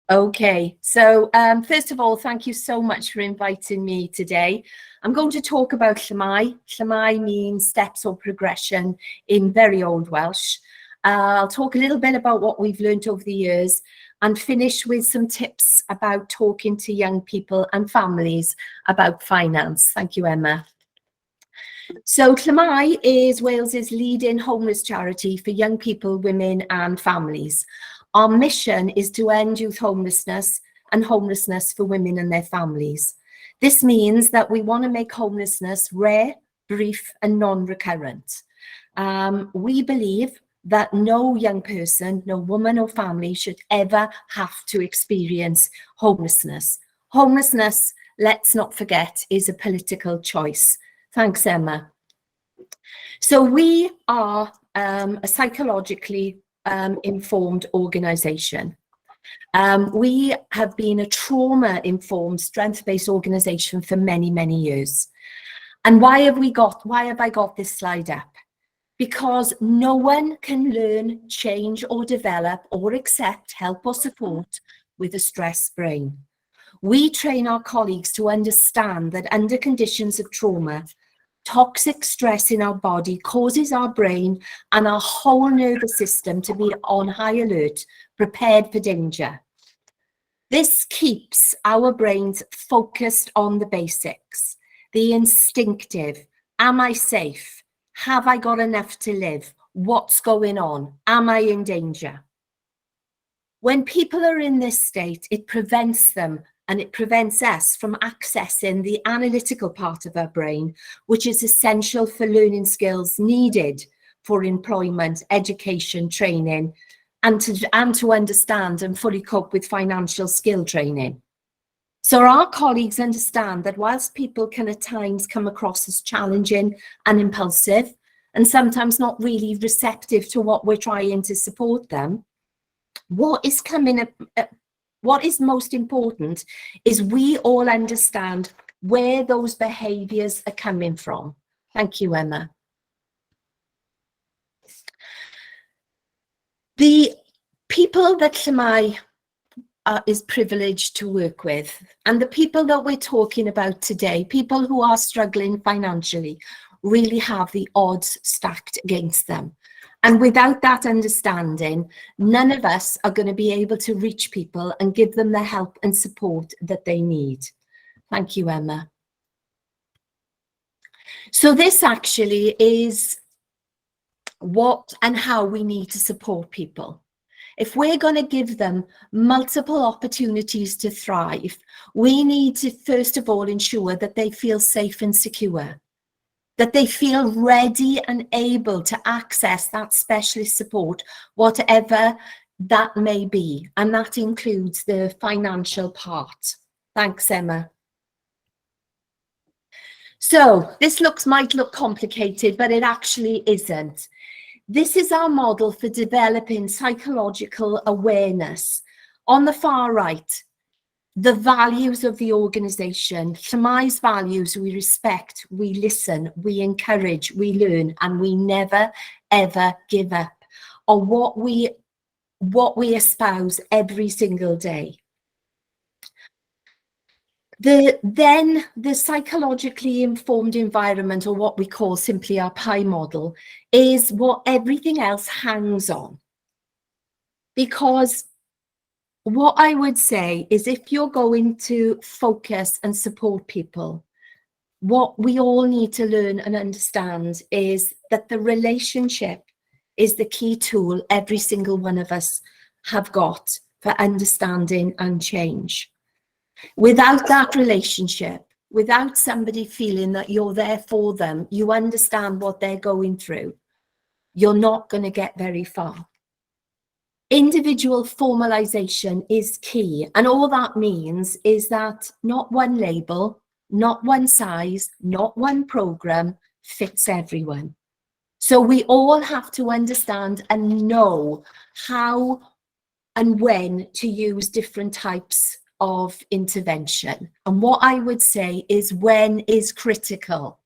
Okay, so first of all, thank you so much for inviting me today. I'm going to talk about Llamau. Llamau means steps or progression in very old Welsh. I'll talk a little bit about what we've learned over the years and finish with some tips about talking to young people and families about finance. Thank you, Emma. So Llamau is Wales's leading homeless charity for young people, women and families. Our mission is to end youth homelessness and homelessness for women and their families. This means that we want to make homelessness rare, brief and non-recurrent. We believe that no young person, no woman or family should ever have to experience homelessness. Homelessness, let's not forget, is a political choice. Thanks, Emma. So we are a psychologically informed organisation. We have been a trauma-informed, strength-based organisation for many, many years. And why have I got this slide up? Because no one can learn, change or develop or accept help or support with a stressed brain. We train our colleagues to understand that under conditions of trauma, toxic stress in our body causes our brain and our whole nervous system to be on high alert, prepared for danger. This keeps our brains focused on the basics, the instinctive. Am I safe? Have I got enough to live? What's going on? Am I in danger? When people are in this state, it prevents them and it prevents us from accessing the analytical part of our brain, which is essential for learning skills needed for employment, education, training, and to understand and fully cope with financial skill training. So our colleagues understand that whilst people can at times come across as challenging and impulsive, and sometimes not really receptive to what we're trying to support them, what is most important is we all understand where those behaviours are coming from. Thank you, Emma. The people that Llamau is privileged to work with, and the people that we're talking about today, people who are struggling financially, really have the odds stacked against them. And without that understanding, none of us are going to be able to reach people and give them the help and support that they need. Thank you, Emma. So this actually is what and how we need to support people. If we're going to give them multiple opportunities to thrive, we need to first of all ensure that they feel safe and secure, that they feel ready and able to access that specialist support, whatever that may be. And that includes the financial part. Thanks, Emma. So this might look complicated, but it actually isn't. This is our model for developing psychological awareness. On the far right, the values of the organisation. Llamau's values: we respect, we listen, we encourage, we learn, and we never, ever give up, or what we espouse every single day. Then the psychologically informed environment, or what we call simply our pie model, is what everything else hangs on. Because what I would say is, if you're going to focus and support people, what we all need to learn and understand is that the relationship is the key tool every single one of us have got for understanding and change. Without that relationship, without somebody feeling that you're there for them, you understand what they're going through, you're not going to get very far. Individual formalization is key, and all that means is that not one label, not one size, not one program fits everyone. So we all have to understand and know how and when to use different types of intervention. And what I would say is when is critical.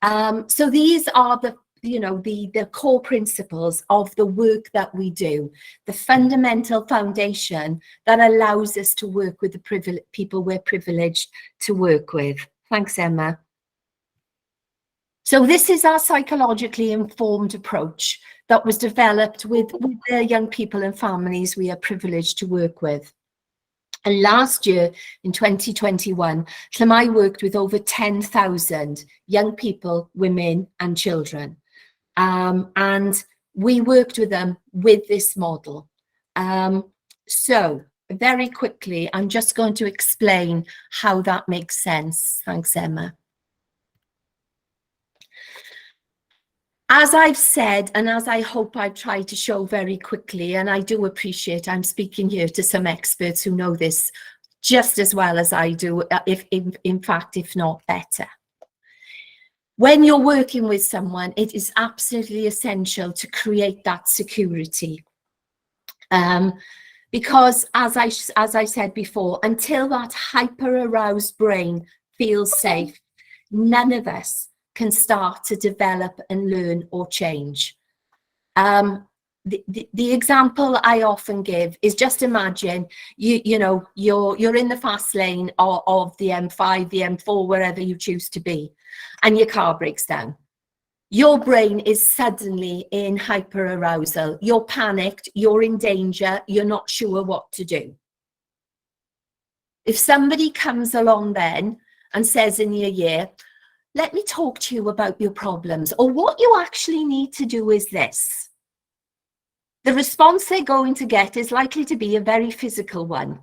So these are the core principles of the work that we do, the fundamental foundation that allows us to work with the people we're privileged to work with. Thanks, Emma. So this is our psychologically informed approach that was developed with the young people and families we are privileged to work with. And last year, in 2021, Llamau worked with over 10,000 young people, women and children. And we worked with them with this model. So very quickly, I'm just going to explain how that makes sense. Thanks, Emma. As I've said, and as I hope I've tried to show very quickly, and I do appreciate I'm speaking here to some experts who know this just as well as I do, in fact, if not better. When you're working with someone, it is absolutely essential to create that security. Because as I said before, until that hyper-aroused brain feels safe, none of us can start to develop and learn or change. The example I often give is, just imagine you're in the fast lane of the M5, the M4, wherever you choose to be, and your car breaks down. Your brain is suddenly in hyperarousal. You're panicked, you're in danger, you're not sure what to do. If somebody comes along then and says in your ear, let me talk to you about your problems, or what you actually need to do is this, the response they're going to get is likely to be a very physical one.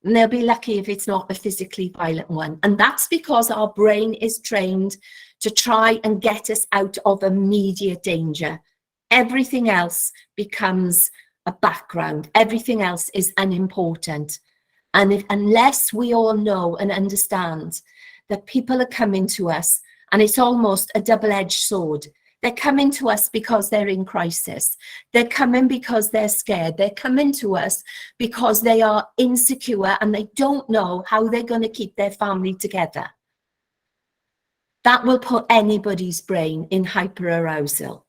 And they'll be lucky if it's not a physically violent one. And that's because our brain is trained to try and get us out of immediate danger. Everything else becomes a background. Everything else is unimportant. And unless we all know and understand that people are coming to us, and it's almost a double-edged sword. They're coming to us because they're in crisis. They're coming because they're scared. They're coming to us because they are insecure and they don't know how they're going to keep their family together. That will put anybody's brain in hyperarousal.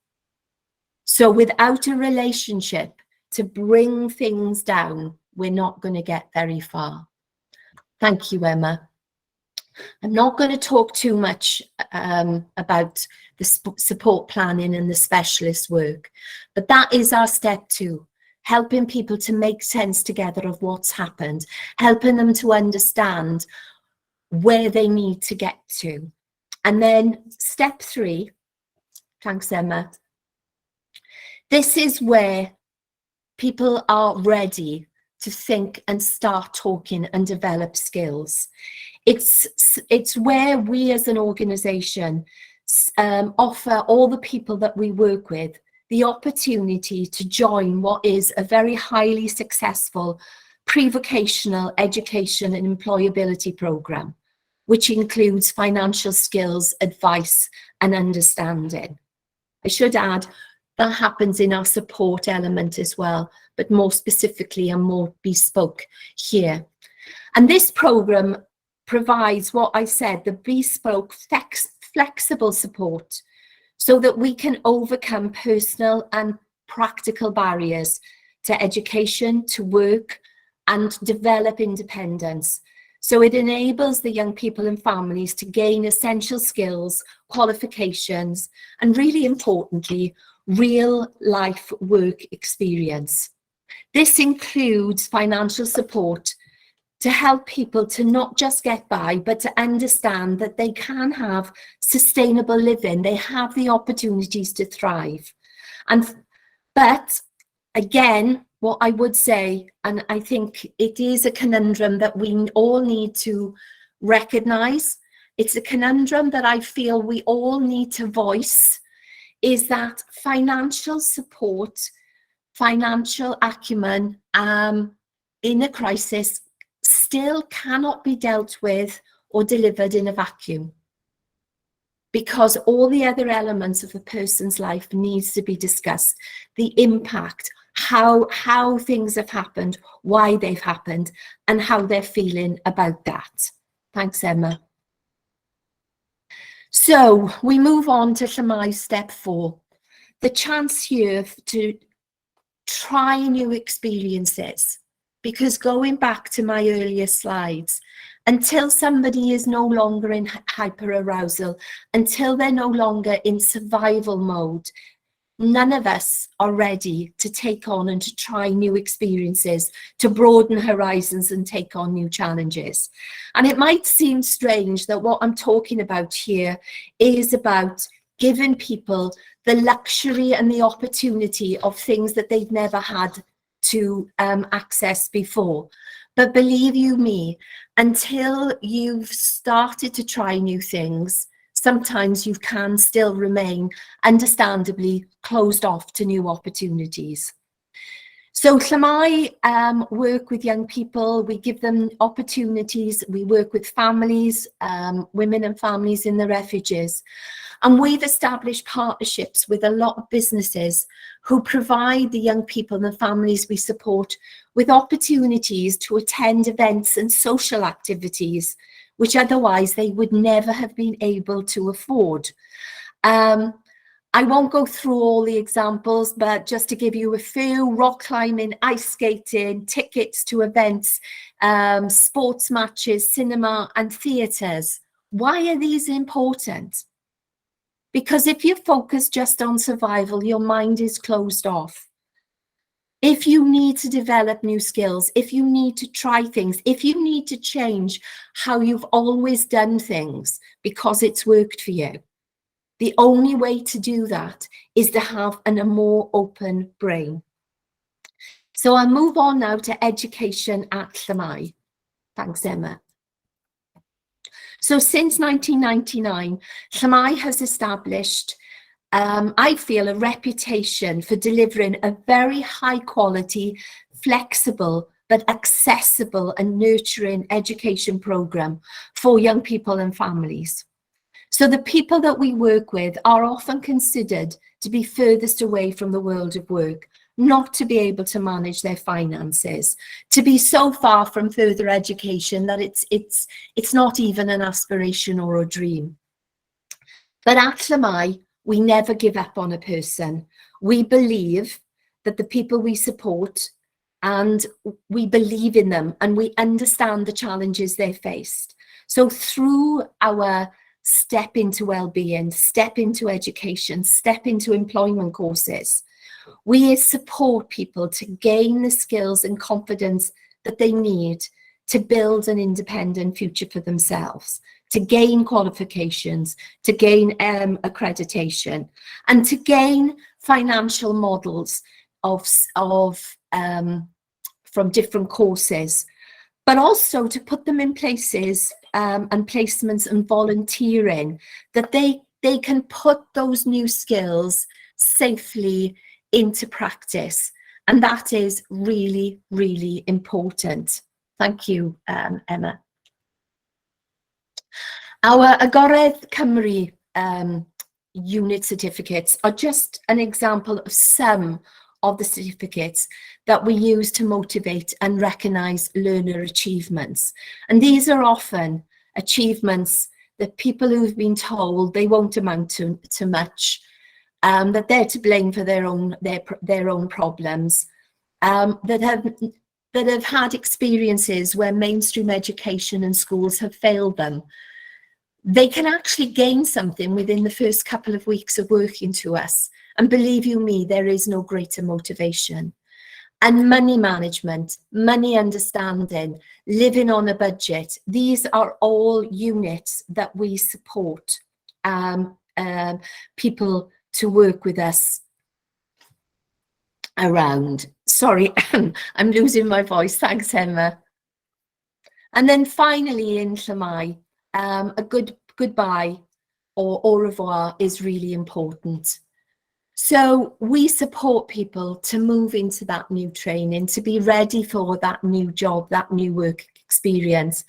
So without a relationship to bring things down, we're not going to get very far. Thank you, Emma. I'm not going to talk too much about the support planning and the specialist work, but that is our step 2, helping people to make sense together of what's happened, helping them to understand where they need to get to. And then step 3, thanks, Emma. This is where people are ready to think and start talking and develop skills. It's where we as an organisation offer all the people that we work with the opportunity to join what is a very highly successful pre-vocational education and employability programme, which includes financial skills, advice and understanding. I should add, that happens in our support element as well, but more specifically and more bespoke here. And this programme provides what I said, the bespoke, flexible support, so that we can overcome personal and practical barriers to education, to work, and develop independence. So it enables the young people and families to gain essential skills, qualifications, and really importantly, real life work experience. This includes financial support to help people to not just get by, but to understand that they can have sustainable living. They have the opportunities to thrive. But again, what I would say, and I think it is a conundrum that we all need to recognize, it's a conundrum that I feel we all need to voice, is that financial support, financial acumen in a crisis still cannot be dealt with or delivered in a vacuum, because all the other elements of a person's life needs to be discussed. The impact, how things have happened, why they've happened, and how they're feeling about that. Thanks, Emma. So we move on to Llamau step 4. the chance here to try new experiences, because going back to my earlier slides, until somebody is no longer in hyperarousal, until they're no longer in survival mode, none of us are ready to take on and to try new experiences, to broaden horizons and take on new challenges. And it might seem strange that what I'm talking about here is about giving people the luxury and the opportunity of things that they've never had to access before. But believe you me, until you've started to try new things, sometimes you can still remain understandably closed off to new opportunities. So Llamau work with young people, we give them opportunities, we work with families, women and families in the refuges. And we've established partnerships with a lot of businesses who provide the young people and the families we support with opportunities to attend events and social activities, which otherwise they would never have been able to afford. I won't go through all the examples, but just to give you a few: rock climbing, ice skating, tickets to events, sports matches, cinema and theatres. Why are these important? Because if you focus just on survival, your mind is closed off. If you need to develop new skills, if you need to try things, if you need to change how you've always done things because it's worked for you, the only way to do that is to have a more open brain. So I'll move on now to education at Llamau. Thanks, Emma. So since 1999, Llamau has established, I feel, a reputation for delivering a very high quality, flexible, but accessible and nurturing education program for young people and families. So the people that we work with are often considered to be furthest away from the world of work, not to be able to manage their finances, to be so far from further education that it's not even an aspiration or a dream. But at Llamau, we never give up on a person. We believe that the people we support, and we believe in them, and we understand the challenges they faced. So through our step into well-being, step into education, step into employment courses, we support people to gain the skills and confidence that they need to build an independent future for themselves, to gain qualifications, to gain accreditation, and to gain financial models from different courses, but also to put them in places and placements and volunteering that they can put those new skills safely into practice. And that is really, really important. Thank you, Emma. Our Agored Cymru unit certificates are just an example of some of the certificates that we use to motivate and recognise learner achievements. And these are often achievements that people who've been told they won't amount to much, that they're to blame for their own problems, that have had experiences where mainstream education and schools have failed them. They can actually gain something within the first couple of weeks of working to us. And believe you me, there is no greater motivation. And money management, money understanding, living on a budget, these are all units that we support people to work with us around. Sorry, I'm losing my voice. Thanks, Emma. And then finally in Llamau, a goodbye or au revoir is really important. So we support people to move into that new training, to be ready for that new job, that new work experience,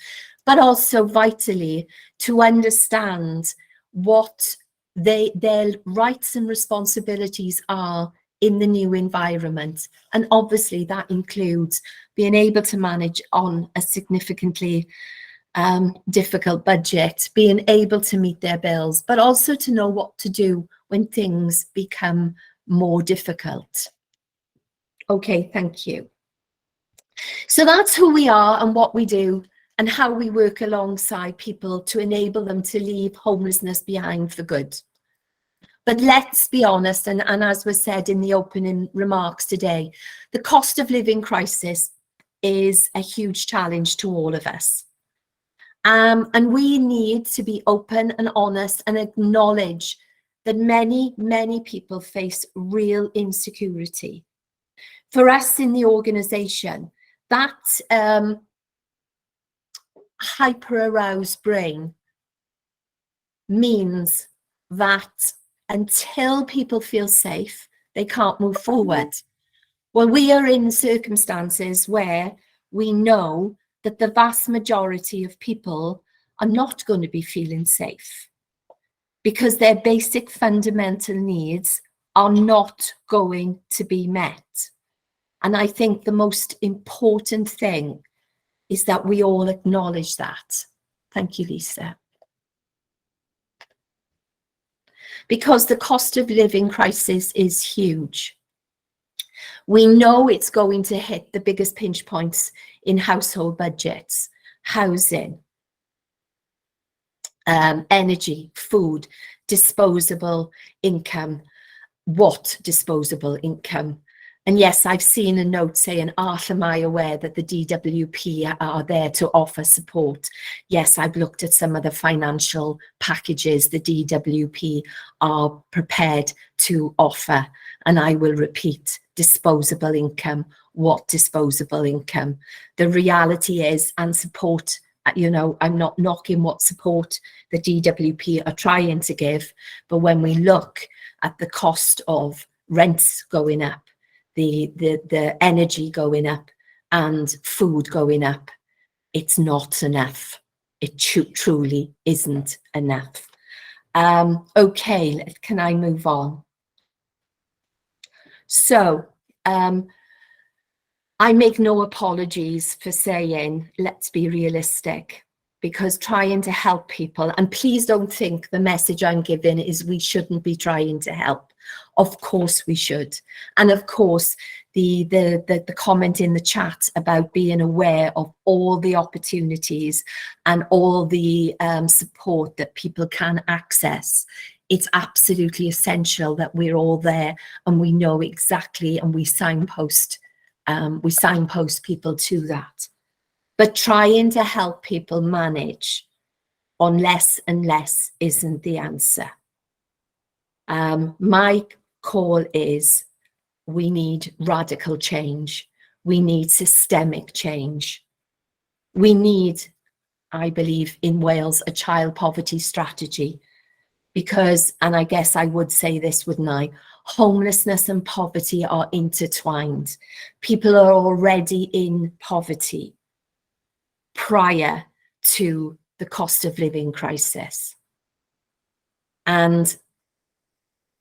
but also vitally to understand what their rights and responsibilities are in the new environment. And obviously that includes being able to manage on a significantly difficult budget, being able to meet their bills, but also to know what to do when things become more difficult. Okay, thank you. So that's who we are and what we do and how we work alongside people to enable them to leave homelessness behind for good. But let's be honest, and as was said in the opening remarks today, the cost of living crisis is a huge challenge to all of us. And we need to be open and honest and acknowledge that many, many people face real insecurity. For us in the organisation, that hyper-aroused brain means that until people feel safe, they can't move forward. Well, we are in circumstances where we know that the vast majority of people are not going to be feeling safe because their basic fundamental needs are not going to be met. And I think the most important thing is that we all acknowledge that. Thank you, Lisa. Because the cost of living crisis is huge. We know it's going to hit the biggest pinch points in household budgets, housing, energy, food, disposable income. What disposable income? And yes, I've seen a note saying, am I aware that the DWP are there to offer support? Yes, I've looked at some of the financial packages the DWP are prepared to offer. And I will repeat, disposable income. What disposable income? The reality is, and support, you know, I'm not knocking what support the DWP are trying to give, but when we look at the cost of rents going up, the energy going up and food going up, it's not enough. It truly isn't enough. Okay, can I move on? So I make no apologies for saying, let's be realistic, because trying to help people, and please don't think the message I'm giving is we shouldn't be trying to help. Of course we should. And of course, the comment in the chat about being aware of all the opportunities and all the support that people can access, it's absolutely essential that we're all there and we know exactly, and we signpost people to that. But trying to help people manage on less and less isn't the answer. My call is we need radical change. We need systemic change. We need, I believe, in Wales, a child poverty strategy because, and I guess I would say this, wouldn't I? Homelessness and poverty are intertwined. People are already in poverty prior to the cost of living crisis. And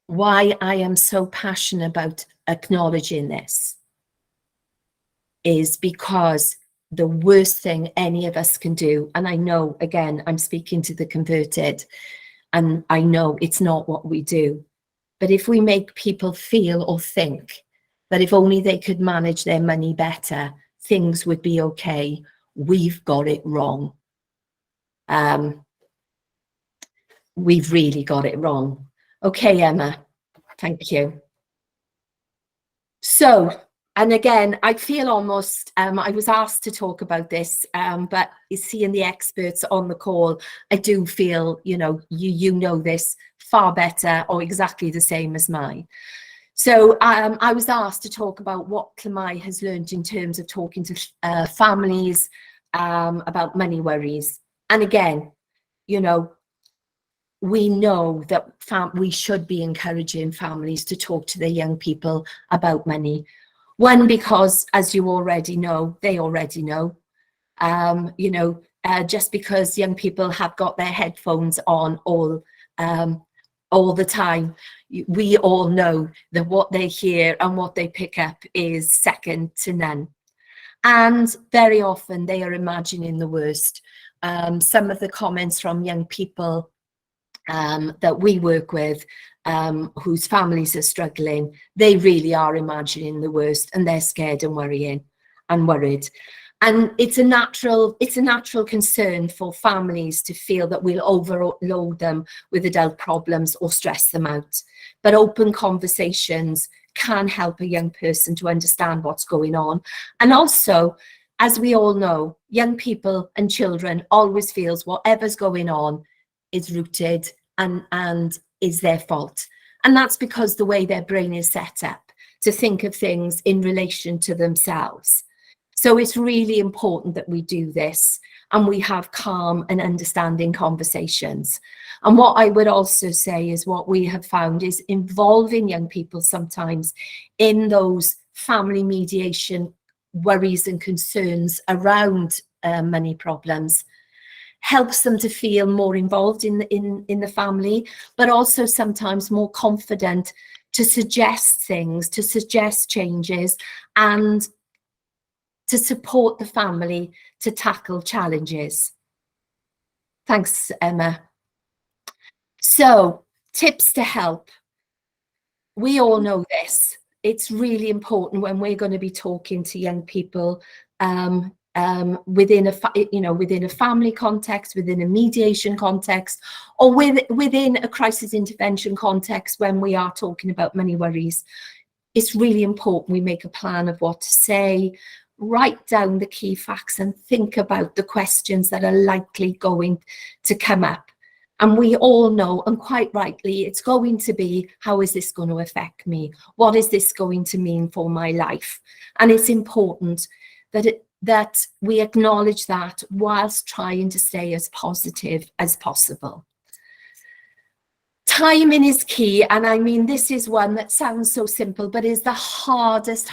why I am so passionate about acknowledging this is because the worst thing any of us can do, and I know, again, I'm speaking to the converted, and I know it's not what we do, but if we make people feel or think that if only they could manage their money better, things would be okay, we've got it wrong. We've really got it wrong. Okay, Emma, thank you. So, and again, I feel almost, I was asked to talk about this, but seeing the experts on the call, I do feel, you know, you know this far better or exactly the same as mine. So I was asked to talk about what Llamau has learned in terms of talking to families about money worries. And again, you know, we know that we should be encouraging families to talk to their young people about money. One, because as you already know, they already know, you know, just because young people have got their headphones on all the time, we all know that what they hear and what they pick up is second to none. And very often they are imagining the worst. Some of the comments from young people that we work with whose families are struggling, they really are imagining the worst, and they're scared and worrying and worried. And it's a natural concern for families to feel that we'll overload them with adult problems or stress them out. But open conversations can help a young person to understand what's going on. And also, as we all know, young people and children always feels whatever's going on is rooted and is their fault. And that's because the way their brain is set up to think of things in relation to themselves. So it's really important that we do this and we have calm and understanding conversations. And what I would also say is what we have found is involving young people sometimes in those family mediation worries and concerns around money problems helps them to feel more involved in the family, but also sometimes more confident to suggest things, to suggest changes, and to support the family to tackle challenges. Thanks, Emma. So, tips to help. We all know this. It's really important when we're going to be talking to young people within a family context, within a mediation context, or within a crisis intervention context when we are talking about money worries. It's really important we make a plan of what to say, write down the key facts and think about the questions that are likely going to come up. And we all know, and quite rightly, it's going to be, how is this going to affect me? What is this going to mean for my life? And it's important that we acknowledge that whilst trying to stay as positive as possible. Timing is key, and I mean, this is one that sounds so simple, but is the hardest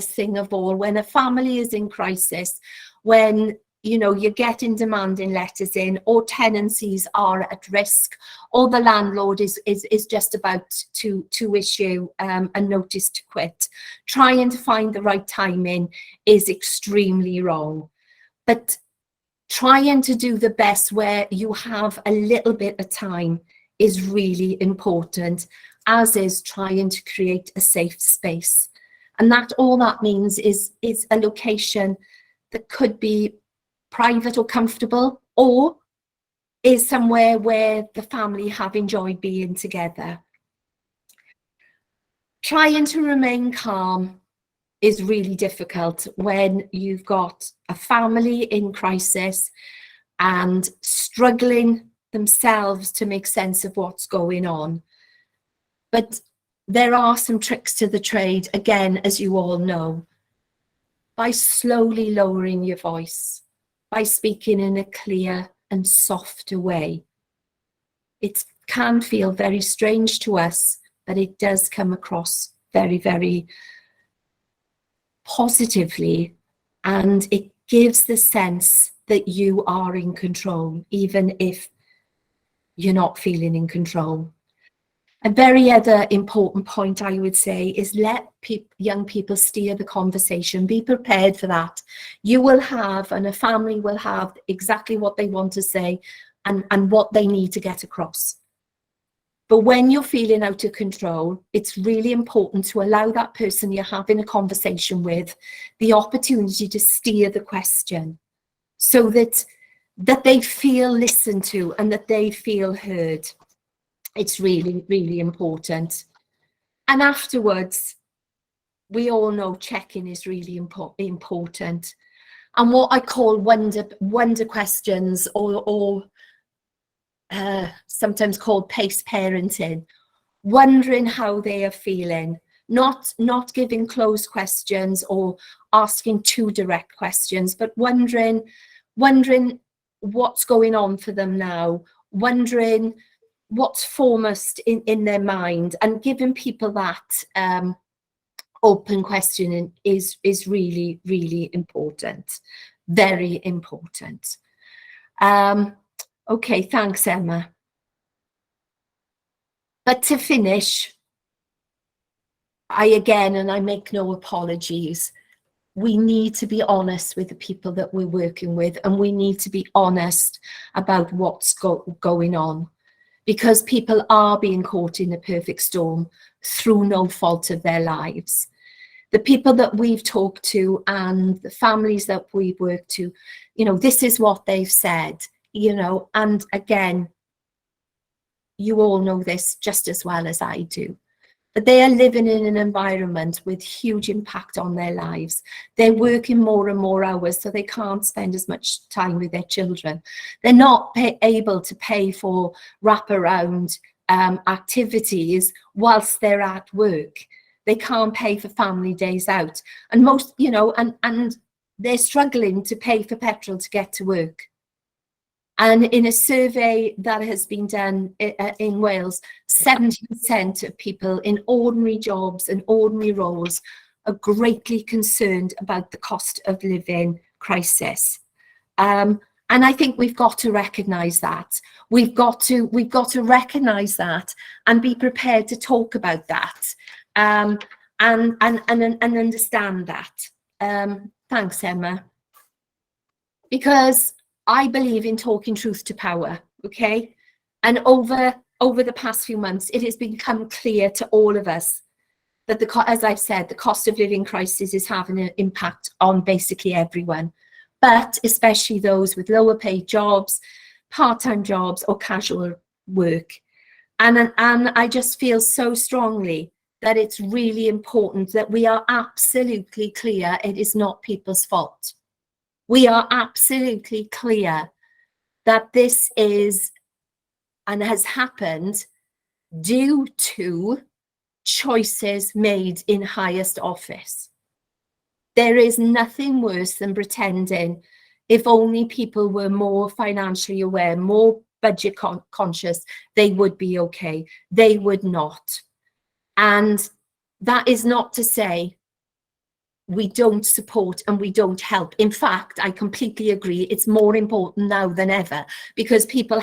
thing of all. When a family is in crisis, when you're getting demanding letters in, or tenancies are at risk, or the landlord is just about to issue a notice to quit, trying to find the right timing is extremely wrong. But trying to do the best where you have a little bit of time is really important, as is trying to create a safe space. And that all that means is a location that could be private or comfortable, or is somewhere where the family have enjoyed being together. Trying to remain calm is really difficult when you've got a family in crisis and struggling themselves to make sense of what's going on. But there are some tricks to the trade, again, as you all know, by slowly lowering your voice, by speaking in a clear and softer way. It can feel very strange to us, but it does come across very, very positively, and it gives the sense that you are in control, even if you're not feeling in control. A very other important point I would say is let young people steer the conversation. Be prepared for that. You will have, and a family will have, exactly what they want to say and what they need to get across. But when you're feeling out of control, it's really important to allow that person you're having a conversation with the opportunity to steer the question, so that they feel listened to and that they feel heard. It's really, really important. And afterwards, we all know checking is really important. And what I call wonder questions, or sometimes called pace parenting, wondering how they are feeling, not giving closed questions or asking too direct questions, but wondering what's going on for them now, wondering what's foremost in their mind, and giving people that open questioning is really, really important, very important. Okay, thanks, Emma. But to finish, I make no apologies, we need to be honest with the people that we're working with, and we need to be honest about what's going on. because people are being caught in a perfect storm through no fault of their lives. The people that we've talked to and the families that we've worked to, you know, this is what they've said, you know, and again, you all know this just as well as I do. But they are living in an environment with huge impact on their lives. They're working more and more hours, so they can't spend as much time with their children. They're not able to pay for wraparound activities whilst they're at work. They can't pay for family days out. And most, you know, and they're struggling to pay for petrol to get to work. And in a survey that has been done in Wales, 70% of people in ordinary jobs and ordinary roles are greatly concerned about the cost of living crisis. And I think we've got to recognise that. We've got to recognise that and be prepared to talk about that and understand that. Thanks, Emma. Because I believe in talking truth to power, okay? And over the past few months, it has become clear to all of us that, as I've said, the cost of living crisis is having an impact on basically everyone, but especially those with lower paid jobs, part-time jobs, or casual work. And I just feel so strongly that it's really important that we are absolutely clear it is not people's fault. We are absolutely clear that this is and has happened due to choices made in highest office. There is nothing worse than pretending if only people were more financially aware, more budget conscious, they would be okay. They would not. And that is not to say we don't support and we don't help. In fact, I completely agree. It's more important now than ever because people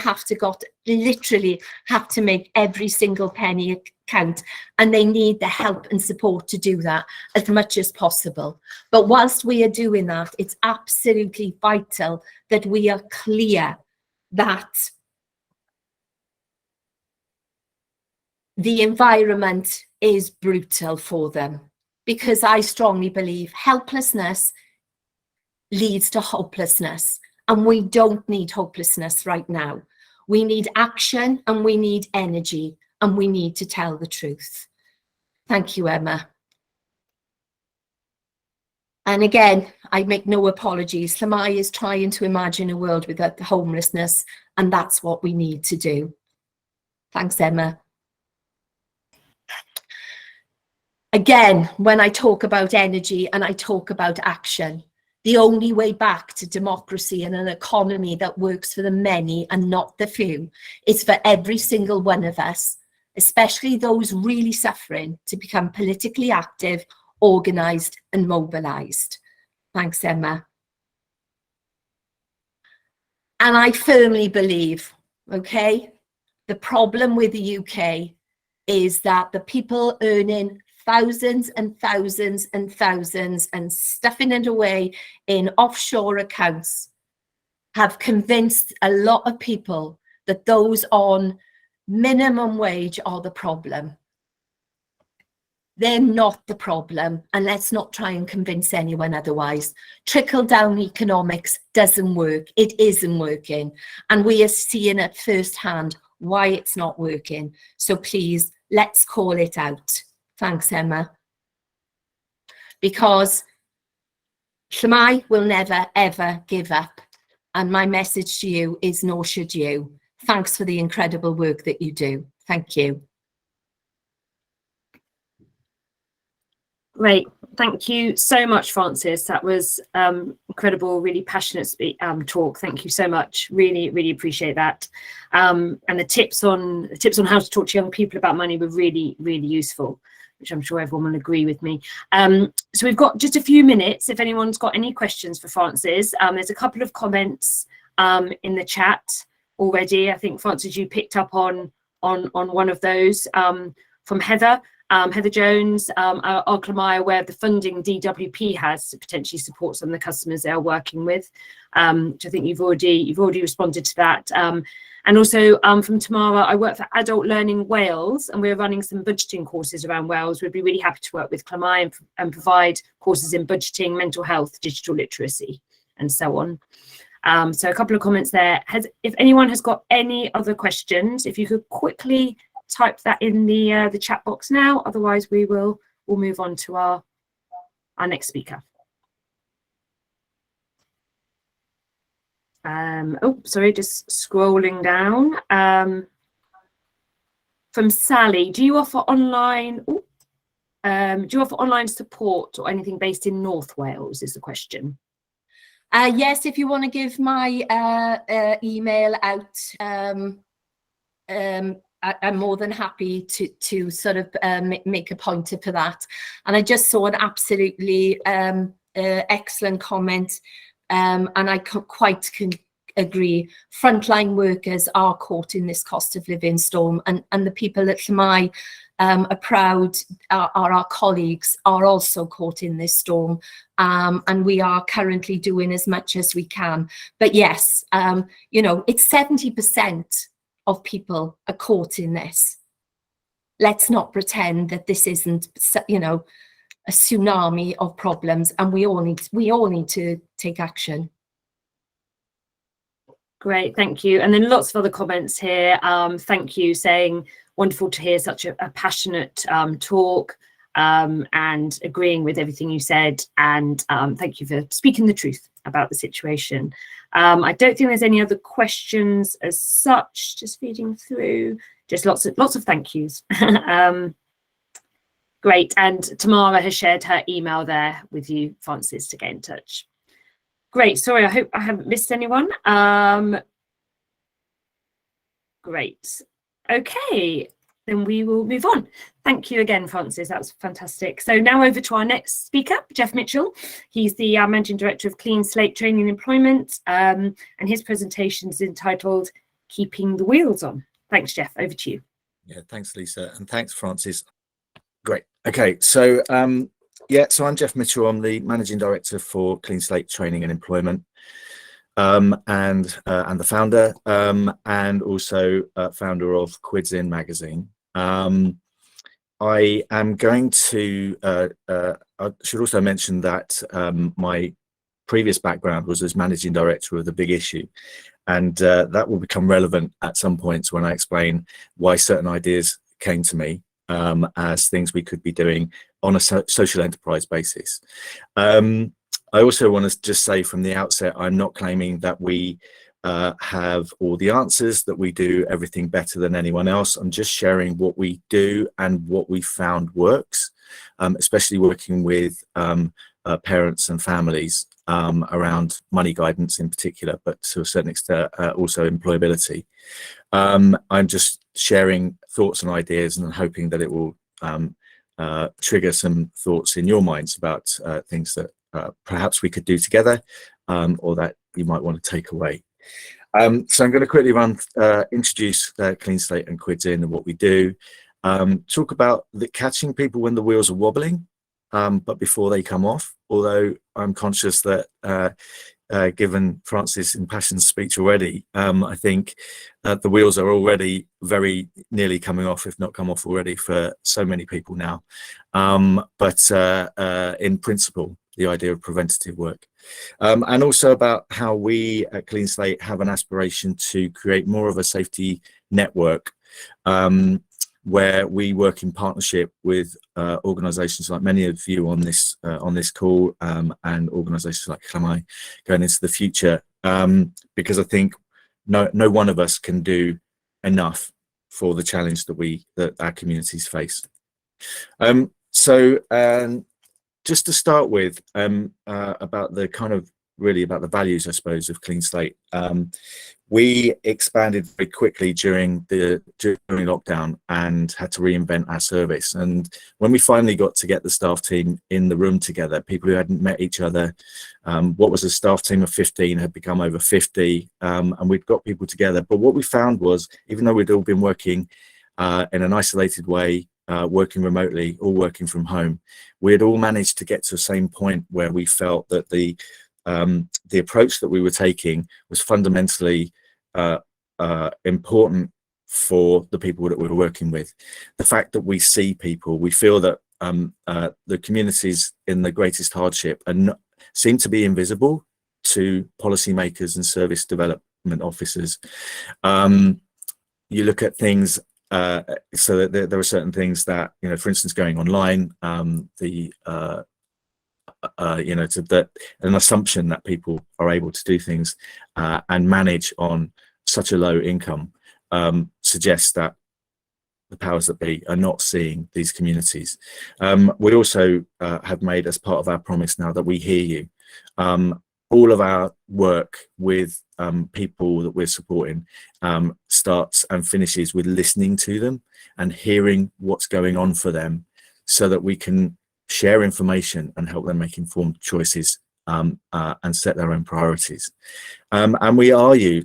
literally have to make every single penny count, and they need the help and support to do that as much as possible. But whilst we are doing that, it's absolutely vital that we are clear that the environment is brutal for them. Because I strongly believe helplessness leads to hopelessness, and we don't need hopelessness right now. We need action and we need energy and we need to tell the truth. Thank you, Emma. And again, I make no apologies. Llamau is trying to imagine a world without the homelessness, and that's what we need to do. Thanks, Emma. Again, when I talk about energy and I talk about action, the only way back to democracy and an economy that works for the many and not the few is for every single one of us, especially those really suffering, to become politically active, organised and mobilised. Thanks, Emma. And I firmly believe, okay, the problem with the UK is that the people earning thousands and thousands and thousands and stuffing it away in offshore accounts have convinced a lot of people that those on minimum wage are the problem. They're not the problem, and let's not try and convince anyone otherwise. Trickle-down economics doesn't work. It isn't working, and we are seeing it firsthand why it's not working. So please, let's call it out. Thanks, Emma. Because Llamau will never, ever give up. And my message to you is, nor should you. Thanks for the incredible work that you do. Thank you. Great. Thank you so much, Frances. That was incredible, really passionate talk. Thank you so much. Really, really appreciate that. And the tips on how to talk to young people about money were really, really useful, which I'm sure everyone will agree with me. So we've got just a few minutes if anyone's got any questions for Frances. There's a couple of comments in the chat already. I think, Frances, you picked up on one of those from Heather. Heather Jones, are Llamau aware of the funding DWP has to potentially support some of the customers they're working with, which I think you've already responded to that. And also from Tamara, I work for Adult Learning Wales, and we're running some budgeting courses around Wales. We'd be really happy to work with Llamau and provide courses in budgeting, mental health, digital literacy, and so on. So a couple of comments there. If anyone has got any other questions, if you could quickly type that in the chat box now. Otherwise, we'll move on to our next speaker. Oh, sorry, just scrolling down. From Sally, do you offer online? Do you offer online support or anything based in North Wales? Is the question. Yes, if you want to give my email out, I'm more than happy to sort of make a pointer for that. And I just saw an absolutely excellent comment, and I quite can agree. Frontline workers are caught in this cost of living storm, and the people at Llamau are proud, are our colleagues, are also caught in this storm, and we are currently doing as much as we can. But yes, you know, it's 70% of people are caught in this. Let's not pretend that this isn't, you know, a tsunami of problems, and we all need to take action. Great, thank you. And then lots of other comments here. Thank you, saying wonderful to hear such a passionate talk, and agreeing with everything you said. And thank you for speaking the truth about the situation. I don't think there's any other questions as such. Just feeding through, just lots of thank yous. Great, and Tamara has shared her email there with you, Francis, to get in touch. Great, sorry, I hope I haven't missed anyone. Great, okay, then we will move on. Thank you again, Francis, that was fantastic. So now over to our next speaker, Jeff Mitchell. He's the Managing Director of Clean Slate Training and Employment, and his presentation is entitled Keeping the Wheels On. Thanks, Jeff, over to you. Yeah, thanks, Lisa, and thanks, Francis. Great, okay, so yeah, so I'm Jeff Mitchell. I'm the Managing Director for Clean Slate Training and Employment, and the founder, and also founder of Quids In magazine. I am going to, I should also mention that my previous background was as Managing Director of The Big Issue, and that will become relevant at some points when I explain why certain ideas came to me as things we could be doing on a social enterprise basis. I also want to just say from the outset, I'm not claiming that we have all the answers, that we do everything better than anyone else. I'm just sharing what we do and what we found works, especially working with parents and families around money guidance in particular, but to a certain extent also employability. I'm just sharing thoughts and ideas and hoping that it will trigger some thoughts in your minds about things that perhaps we could do together, or that you might want to take away. So I'm going to quickly introduce Clean Slate and Quids In and what we do. Talk about catching people when the wheels are wobbling, but before they come off, although I'm conscious that given Francis' impassioned speech already, I think the wheels are already very nearly coming off, if not come off already, for so many people now. But in principle, the idea of preventative work. And also about how we at Clean Slate have an aspiration to create more of a safety network, where we work in partnership with organisations like many of you on this call, and organisations like Llamau going into the future, because I think no one of us can do enough for the challenge that our communities face. Just to start with, about the kind of about the values, I suppose, of Clean Slate. We expanded very quickly during lockdown and had to reinvent our service. And when we finally got to get the staff team in the room together, people who hadn't met each other, what was a staff team of 15 had become over 50, and we'd got people together. But what we found was, even though we'd all been working in an isolated way, working remotely, all working from home, we had all managed to get to the same point where we felt that the approach that we were taking was fundamentally important for the people that we're working with. The fact that we see people, we feel that the communities in the greatest hardship seem to be invisible to policymakers and service development officers. You look at things, so that there are certain things that, for instance, going online, that an assumption that people are able to do things and manage on such a low income suggests that the powers that be are not seeing these communities. We also have made as part of our promise now that we hear you. All of our work with people that we're supporting starts and finishes with listening to them and hearing what's going on for them, so that we can share information and help them make informed choices and set their own priorities. And we are you.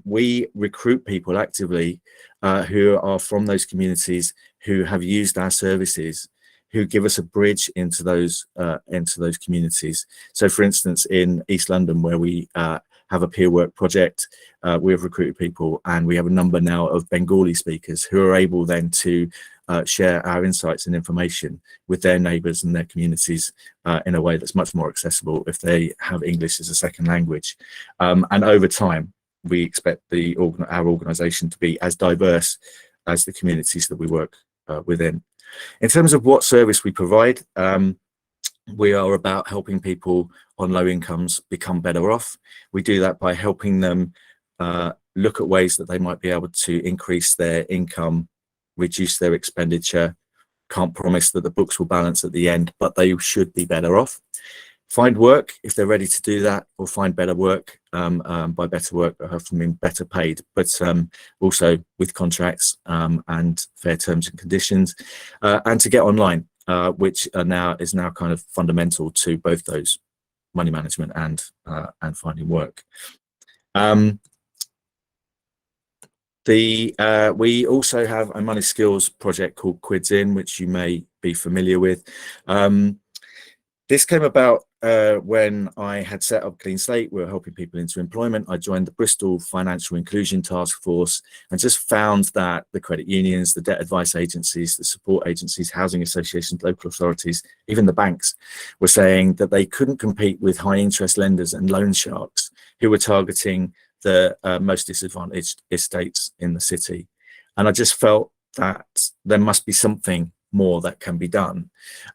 We recruit people actively who are from those communities, who have used our services, who give us a bridge into those communities. So, for instance, in East London, where we have a peer work project, we have recruited people, and we have a number now of Bengali speakers who are able then to share our insights and information with their neighbours and their communities in a way that's much more accessible if they have English as a second language. And over time, we expect our organisation to be as diverse as the communities that we work within. In terms of what service we provide, we are about helping people on low incomes become better off. We do that by helping them look at ways that they might be able to increase their income, reduce their expenditure. Can't promise that the books will balance at the end, but they should be better off. Find work if they're ready to do that, or find better work. By better work, I often mean better paid, but also with contracts and fair terms and conditions, and to get online, which is now kind of fundamental to both those, money management and finding work. We also have a money skills project called Quids In, which you may be familiar with. This came about when I had set up Clean Slate. We were helping people into employment. I joined the Bristol Financial Inclusion Task Force and just found that the credit unions, the debt advice agencies, the support agencies, housing associations, local authorities, even the banks, were saying that they couldn't compete with high interest lenders and loan sharks who were targeting the most disadvantaged estates in the city. And I just felt that there must be something more that can be done.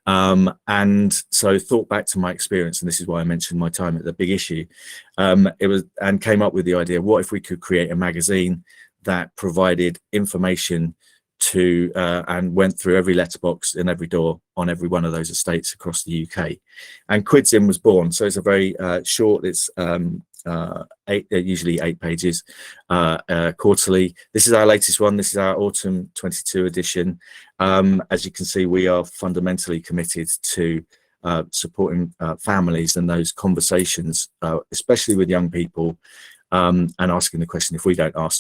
And so thought back to my experience, and this is why I mentioned my time at the Big Issue. And came up with the idea, what if we could create a magazine that provided information to and went through every letterbox in every door on every one of those estates across the UK. And Quids In was born. So it's a very short, it's usually 8 pages quarterly. This is our latest one. This is our autumn 22 edition. As you can see, we are fundamentally committed to supporting families and those conversations, especially with young people, and asking the question, if we don't talk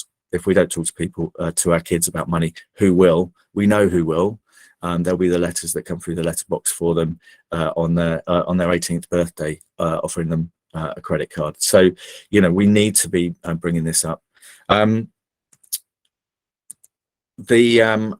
to people, to our kids about money, who will? We know who will. There'll be the letters that come through the letterbox for them on their 18th birthday, offering them a credit card. So, we need to be bringing this up. We have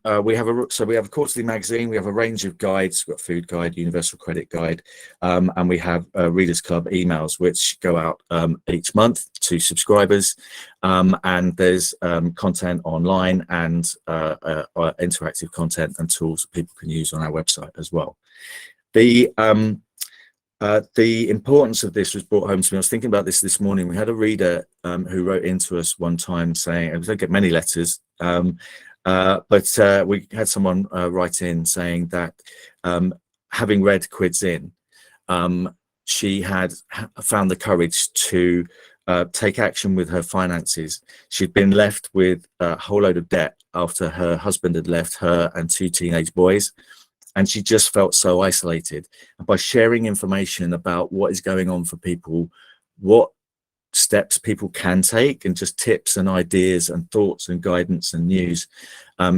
a quarterly magazine. We have a range of guides. We've got food guide, universal credit guide, and we have Readers Club emails which go out each month to subscribers. And there's content online and interactive content and tools that people can use on our website as well. The importance of this was brought home to me. I was thinking about this morning. We had a reader who wrote into us one time saying, we don't get many letters, but we had someone write in saying that having read Quids In, she had found the courage to take action with her finances. She'd been left with a whole load of debt after her husband had left her and 2 teenage boys. And she just felt so isolated. And by sharing information about what is going on for people, what steps people can take, and just tips and ideas and thoughts and guidance and news,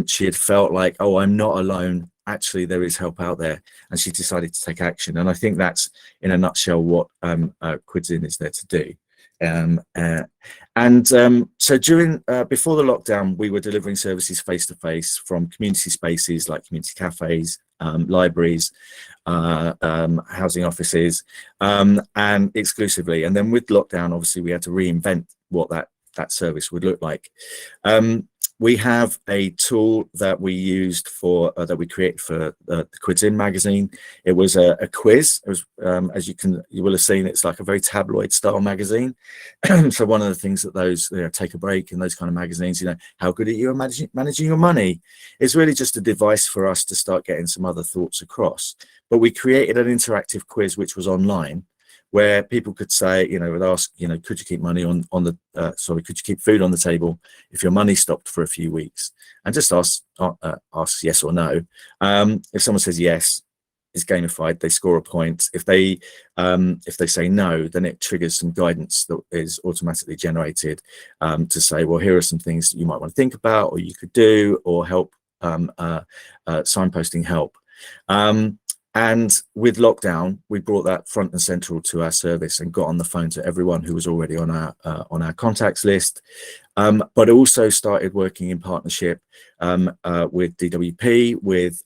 she had felt like, oh, I'm not alone. Actually, there is help out there. And she decided to take action. And I think that's, in a nutshell, what Quids In is there to do. So during before the lockdown, we were delivering services face to face from community spaces like community cafes, libraries, housing offices, and exclusively. And then with lockdown, obviously, we had to reinvent what that service would look like. We have a tool that we used for that we created for the Quiz In magazine. It was a quiz. It was, as you will have seen, it's like a very tabloid style magazine. So one of the things that those Take a Break and those kind of magazines, how good are you at managing your money? It's really just a device for us to start getting some other thoughts across. But we created an interactive quiz which was online, where people could say, would ask, could you keep money could you keep food on the table if your money stopped for a few weeks? And just ask yes or no. If someone says yes, it's gamified. They score a point. If they say no, then it triggers some guidance that is automatically generated to say, well, here are some things that you might want to think about, or you could do, or help signposting help. And with lockdown, we brought that front and central to our service and got on the phone to everyone who was already on our contacts list, but also started working in partnership with DWP, with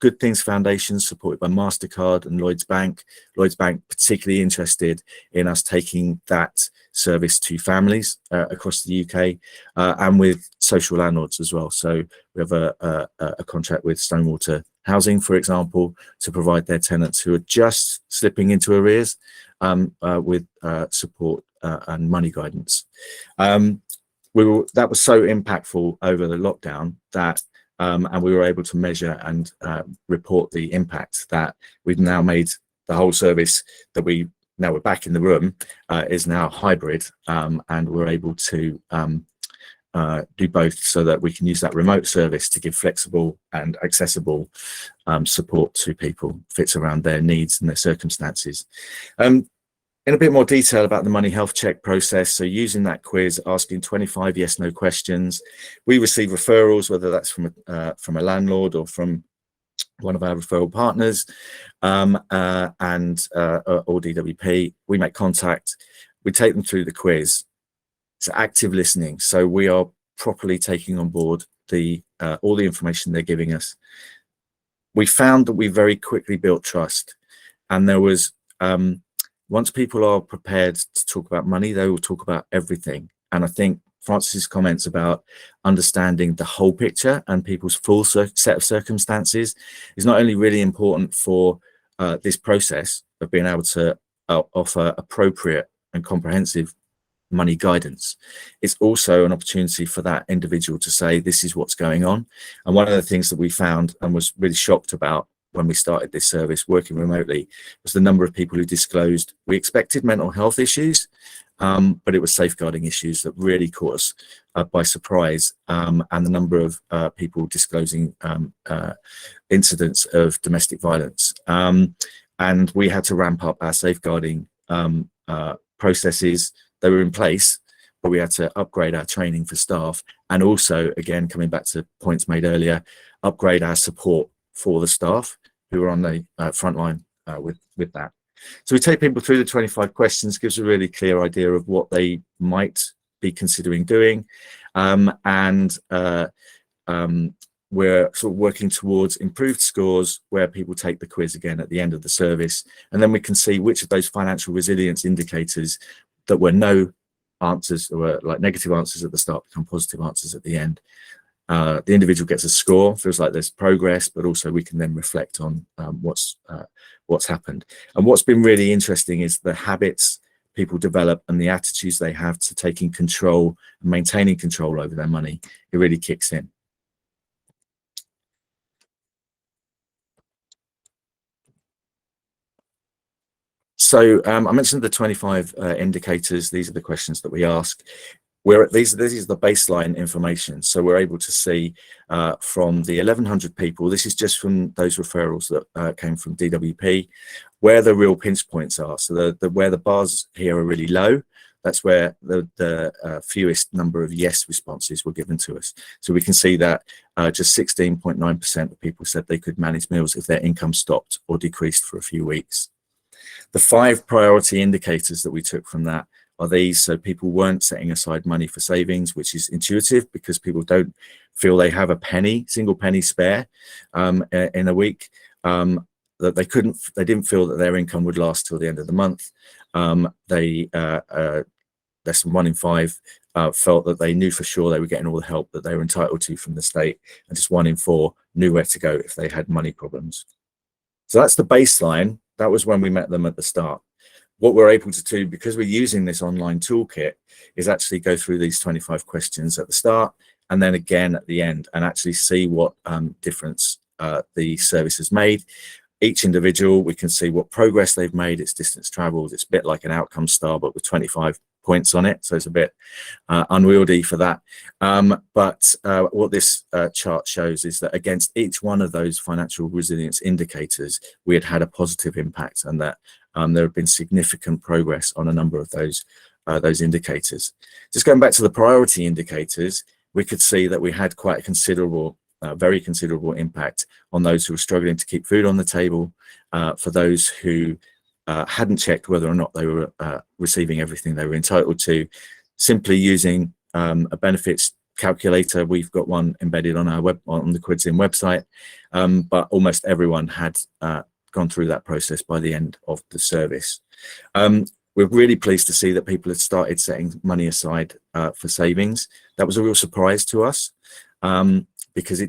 Good Things Foundation, supported by MasterCard and Lloyds Bank. Lloyds Bank particularly interested in us taking that service to families across the UK, and with social landlords as well. So we have a contract with Stonewater Housing, for example, to provide their tenants who are just slipping into arrears with support and money guidance. That was so impactful over the lockdown that and we were able to measure and report the impact that we've now made the whole service that we're back in the room is now hybrid, and we're able to do both, so that we can use that remote service to give flexible and accessible support to people, fits around their needs and their circumstances. In a bit more detail about the money health check process, so using that quiz, asking 25 yes/no questions, we receive referrals, whether that's from a landlord or from one of our referral partners, or DWP. We make contact, we take them through the quiz. It's active listening, so we are properly taking on board all the information they're giving us. We found that we very quickly built trust, and there was once people are prepared to talk about money, they will talk about everything. And I think Francis's comments about understanding the whole picture and people's full set of circumstances is not only really important for this process of being able to offer appropriate and comprehensive money guidance, it's also an opportunity for that individual to say, this is what's going on. And one of the things that we found and was really shocked about when we started this service working remotely was the number of people who disclosed. We expected mental health issues, but it was safeguarding issues that really caught us by surprise, and the number of people disclosing incidents of domestic violence. And we had to ramp up our safeguarding processes. They were in place, but we had to upgrade our training for staff, and also, again, coming back to points made earlier, upgrade our support for the staff who are on the front line with that. So we take people through the 25 questions, gives a really clear idea of what they might be considering doing, and we're sort of working towards improved scores where people take the quiz again at the end of the service, and then we can see which of those financial resilience indicators that were no answers, or were like negative answers at the start, become positive answers at the end. The individual gets a score, feels like there's progress, but also we can then reflect on what's happened. And what's been really interesting is the habits people develop and the attitudes they have to taking control and maintaining control over their money. It really kicks in. So I mentioned the 25 indicators. These are the questions that we ask. This is the baseline information. So we're able to see from the 1,100 people, this is just from those referrals that came from DWP, where the real pinch points are. So where the bars here are really low, that's where the fewest number of yes responses were given to us. So we can see that just 16.9% of people said they could manage meals if their income stopped or decreased for a few weeks. The 5 priority indicators that we took from that are these. So people weren't setting aside money for savings, which is intuitive because people don't feel they have a single penny spare in a week, that they didn't feel that their income would last till the end of the month. Less than 1 in 5 felt that they knew for sure they were getting all the help that they were entitled to from the state, and just 1 in 4 knew where to go if they had money problems. So that's the baseline. That was when we met them at the start. What we're able to do, because we're using this online toolkit, is actually go through these 25 questions at the start and then again at the end, and actually see what difference the service has made. Each individual, we can see what progress they've made, its distance traveled. It's a bit like an outcome star, but with 25 points on it, so it's a bit unwieldy for that. But what this chart shows is that against each one of those financial resilience indicators, we had a positive impact, and that there had been significant progress on a number of those indicators. Just going back to the priority indicators, we could see that we had quite a considerable, very considerable impact on those who were struggling to keep food on the table, for those who hadn't checked whether or not they were receiving everything they were entitled to, simply using a benefits calculator. We've got one embedded on our on the Quidsim website, but almost everyone had gone through that process by the end of the service. We're really pleased to see that people had started setting money aside for savings. That was a real surprise to us, because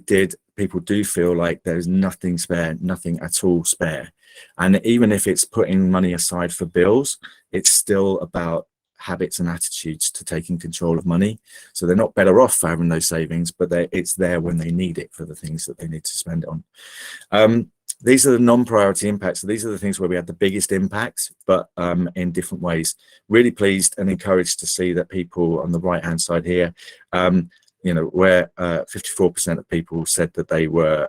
people do feel like there's nothing spare, nothing at all spare. And even if it's putting money aside for bills, it's still about habits and attitudes to taking control of money. So they're not better off for having those savings, but it's there when they need it for the things that they need to spend it on. These are the non-priority impacts. So these are the things where we had the biggest impacts, but in different ways. Really pleased and encouraged to see that people on the right-hand side here, where 54% of people said that they were,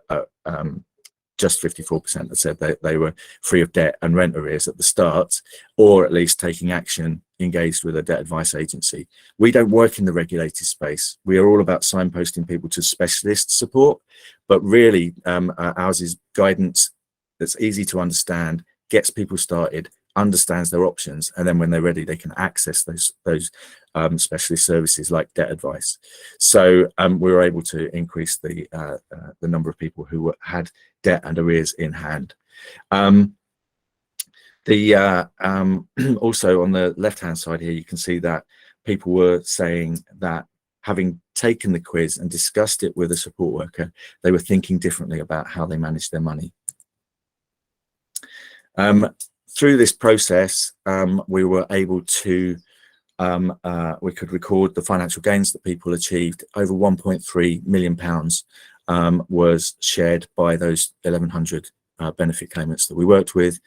just 54% that said that they were free of debt and rent arrears at the start, or at least taking action, engaged with a debt advice agency. We don't work in the regulated space. We are all about signposting people to specialist support, but really ours is guidance that's easy to understand, gets people started, understands their options, and then when they're ready, they can access those specialist services like debt advice. So we were able to increase the number of people who had debt and arrears in hand. Also on the left-hand side here, you can see that people were saying that having taken the quiz and discussed it with a support worker, they were thinking differently about how they managed their money. Through this process, we were able to, we could record the financial gains that people achieved. Over £1.3 million was shared by those 1,100 benefit claimants that we worked with.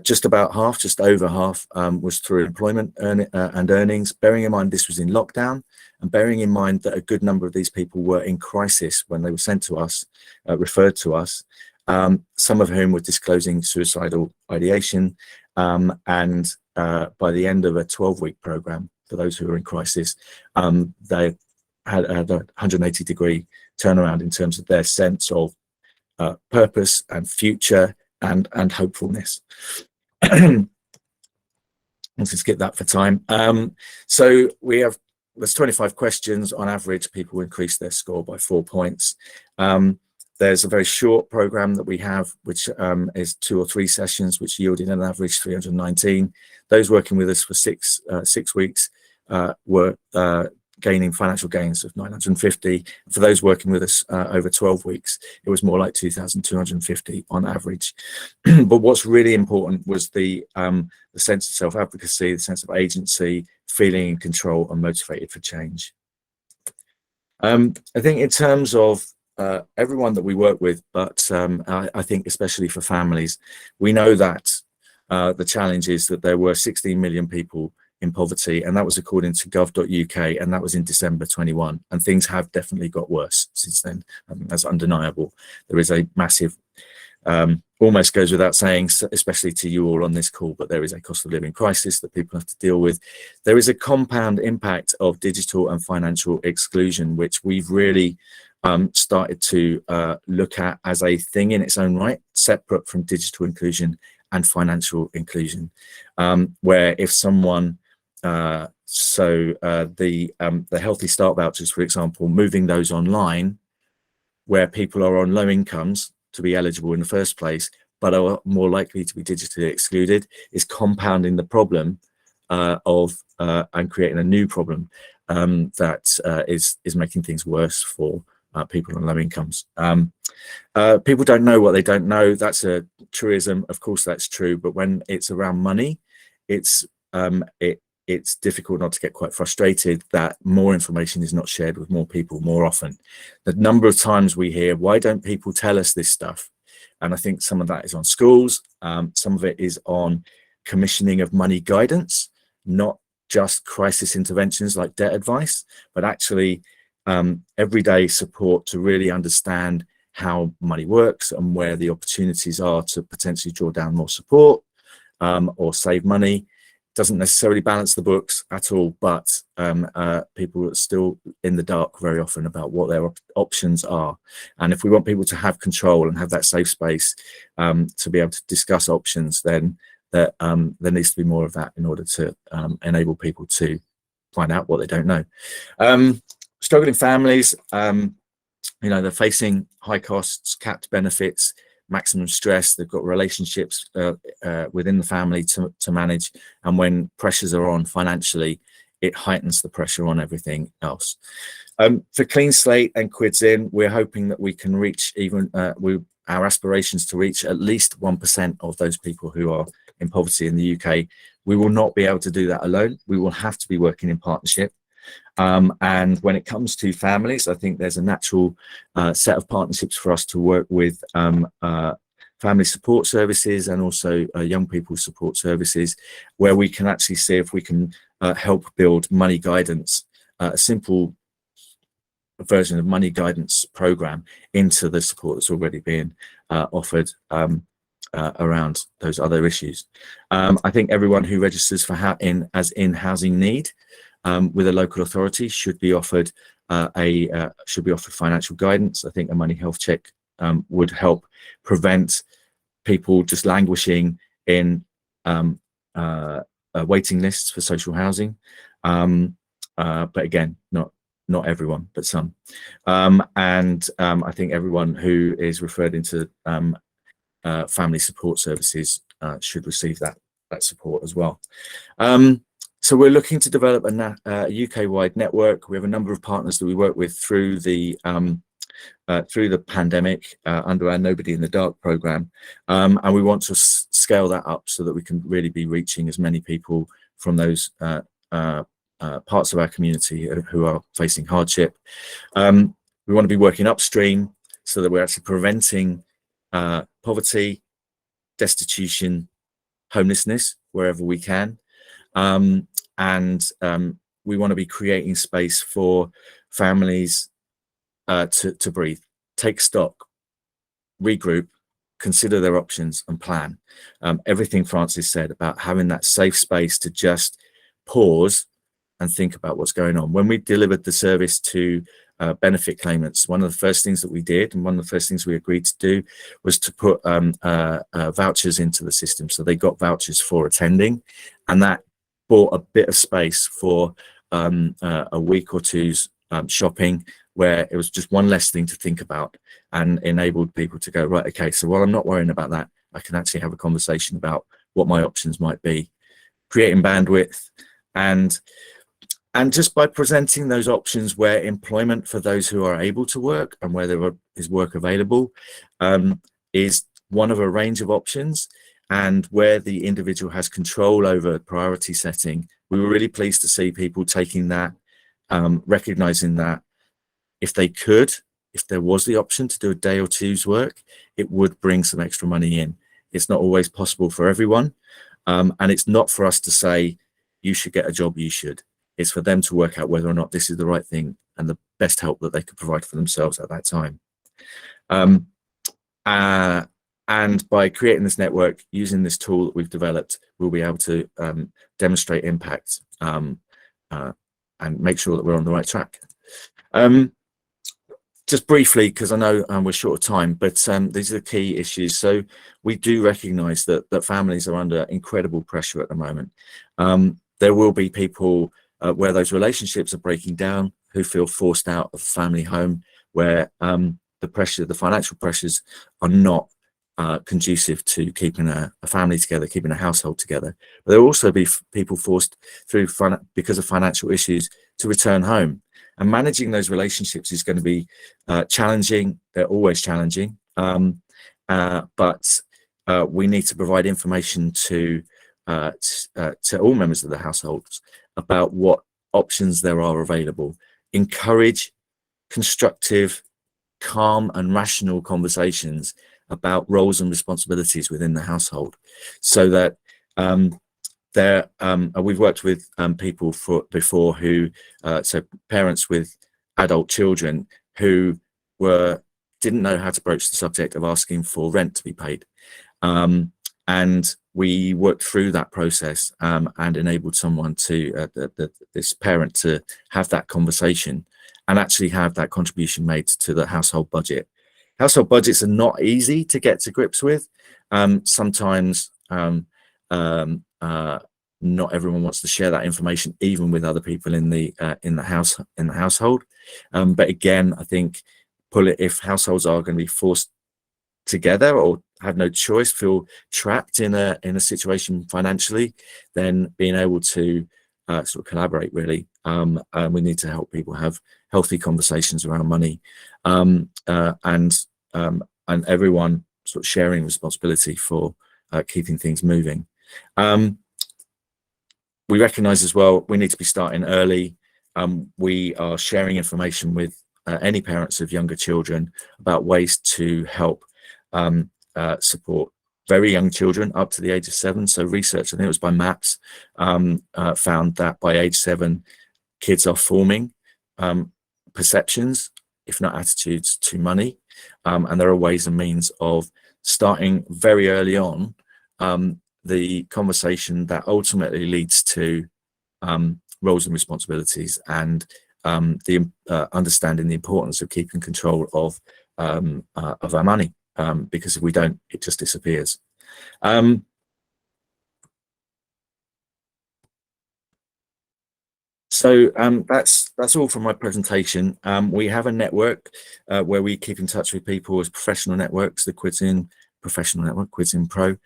Just about half, just over half, was through employment and earnings, bearing in mind this was in lockdown, and bearing in mind that a good number of these people were in crisis when they were sent to us, referred to us. Some of whom were disclosing suicidal ideation, and by the end of a 12-week program for those who were in crisis, they had a 180-degree turnaround in terms of their sense of purpose and future and hopefulness. Let's just skip that for time. So there's 25 questions. On average, people increase their score by 4 points. There's a very short program that we have, which is 2 or 3 sessions, which yielded an average 319. Those working with us for 6 weeks were gaining financial gains of 950. For those working with us over 12 weeks, it was more like 2,250 on average. But what's really important was the sense of self-advocacy, the sense of agency, feeling in control and motivated for change. I think in terms of everyone that we work with, but I think especially for families, we know that the challenge is that there were 16 million people in poverty, and that was according to gov.uk, and that was in December 21, and things have definitely got worse since then. I think that's undeniable. There is a massive, almost goes without saying, especially to you all on this call, but there is a cost of living crisis that people have to deal with. There is a compound impact of digital and financial exclusion, which we've really started to look at as a thing in its own right, separate from digital inclusion and financial inclusion, where if someone the Healthy Start vouchers, for example, moving those online where people are on low incomes to be eligible in the first place, but are more likely to be digitally excluded, is compounding the problem and creating a new problem that is making things worse for people on low incomes. People don't know what they don't know. That's a truism. Of course, that's true. But when it's around money, it's difficult not to get quite frustrated that more information is not shared with more people more often. The number of times we hear, why don't people tell us this stuff? And I think some of that is on schools. Some of it is on commissioning of money guidance, not just crisis interventions like debt advice, but actually everyday support to really understand how money works and where the opportunities are to potentially draw down more support or save money. Doesn't necessarily balance the books at all, but people are still in the dark very often about what their options are. And if we want people to have control and have that safe space to be able to discuss options, then there needs to be more of that in order to enable people to find out what they don't know. Struggling families, they're facing high costs, capped benefits, maximum stress. They've got relationships within the family to manage, and when pressures are on financially, it heightens the pressure on everything else. For Clean Slate and Quids In, we're hoping that we can reach our aspirations to reach at least 1% of those people who are in poverty in the UK. We will not be able to do that alone. We will have to be working in partnership. And when it comes to families, I think there's a natural set of partnerships for us to work with family support services and also young people support services, where we can actually see if we can help build money guidance, a simple version of money guidance program into the support that's already being offered around those other issues. I think everyone who registers for in housing need with a local authority should be offered financial guidance. I think a money health check would help prevent people just languishing in waiting lists for social housing. But again, not everyone, but some. I think everyone who is referred into family support services should receive that support as well. So we're looking to develop a UK-wide network. We have a number of partners that we work with through the pandemic under our Nobody in the Dark program, and we want to scale that up so that we can really be reaching as many people from those parts of our community who are facing hardship. We want to be working upstream so that we're actually preventing poverty, destitution, homelessness wherever we can. We want to be creating space for families to breathe, take stock, regroup, consider their options and plan. Everything Francis said about having that safe space to just pause and think about what's going on. When we delivered the service to benefit claimants, one of the first things that we did, and one of the first things we agreed to do, was to put vouchers into the system. So they got vouchers for attending, and that bought a bit of space for a week or two's shopping, where it was just one less thing to think about, and enabled people to go, right, okay, so while I'm not worrying about that, I can actually have a conversation about what my options might be, creating bandwidth. And just by presenting those options where employment for those who are able to work and where there is work available is one of a range of options, and where the individual has control over priority setting, we were really pleased to see people taking that, recognizing that if there was the option to do a day or two's work, it would bring some extra money in. It's not always possible for everyone. And it's not for us to say, you should get a job, you should. It's for them to work out whether or not this is the right thing and the best help that they could provide for themselves at that time. And by creating this network, using this tool that we've developed, we'll be able to demonstrate impact and make sure that we're on the right track. Just briefly, because I know we're short of time, but these are the key issues. So we do recognise that families are under incredible pressure at the moment. There will be people where those relationships are breaking down, who feel forced out of family home, where the financial pressures are not conducive to keeping a family together, keeping a household together. But there will also be people forced through because of financial issues to return home. And managing those relationships is going to be challenging. They're always challenging, but we need to provide information to all members of the households about what options there are available. Encourage constructive, calm and rational conversations about roles and responsibilities within the household, so that we've worked with people before who so parents with adult children who didn't know how to broach the subject of asking for rent to be paid, and we worked through that process and enabled someone to this parent to have that conversation and actually have that contribution made to the household budget. Household budgets are not easy to get to grips with. Sometimes not everyone wants to share that information, even with other people in the household. But again, I think if households are going to be forced together or have no choice, feel trapped in a situation financially, then being able to sort of collaborate really. We need to help people have healthy conversations around money, and everyone sort of sharing responsibility for keeping things moving. We recognise as well we need to be starting early. We are sharing information with any parents of younger children about ways to help support very young children up to the age of 7. So research, I think it was by MAPS, found that by age 7, kids are forming perceptions, if not attitudes, to money. And there are ways and means of starting very early on the conversation that ultimately leads to roles and responsibilities, and understanding the importance of keeping control of our money, because if we don't, it just disappears. So that's all from my presentation. We have a network where we keep in touch with people as professional networks, the Quids-In Professional Network, Quids-In Pro.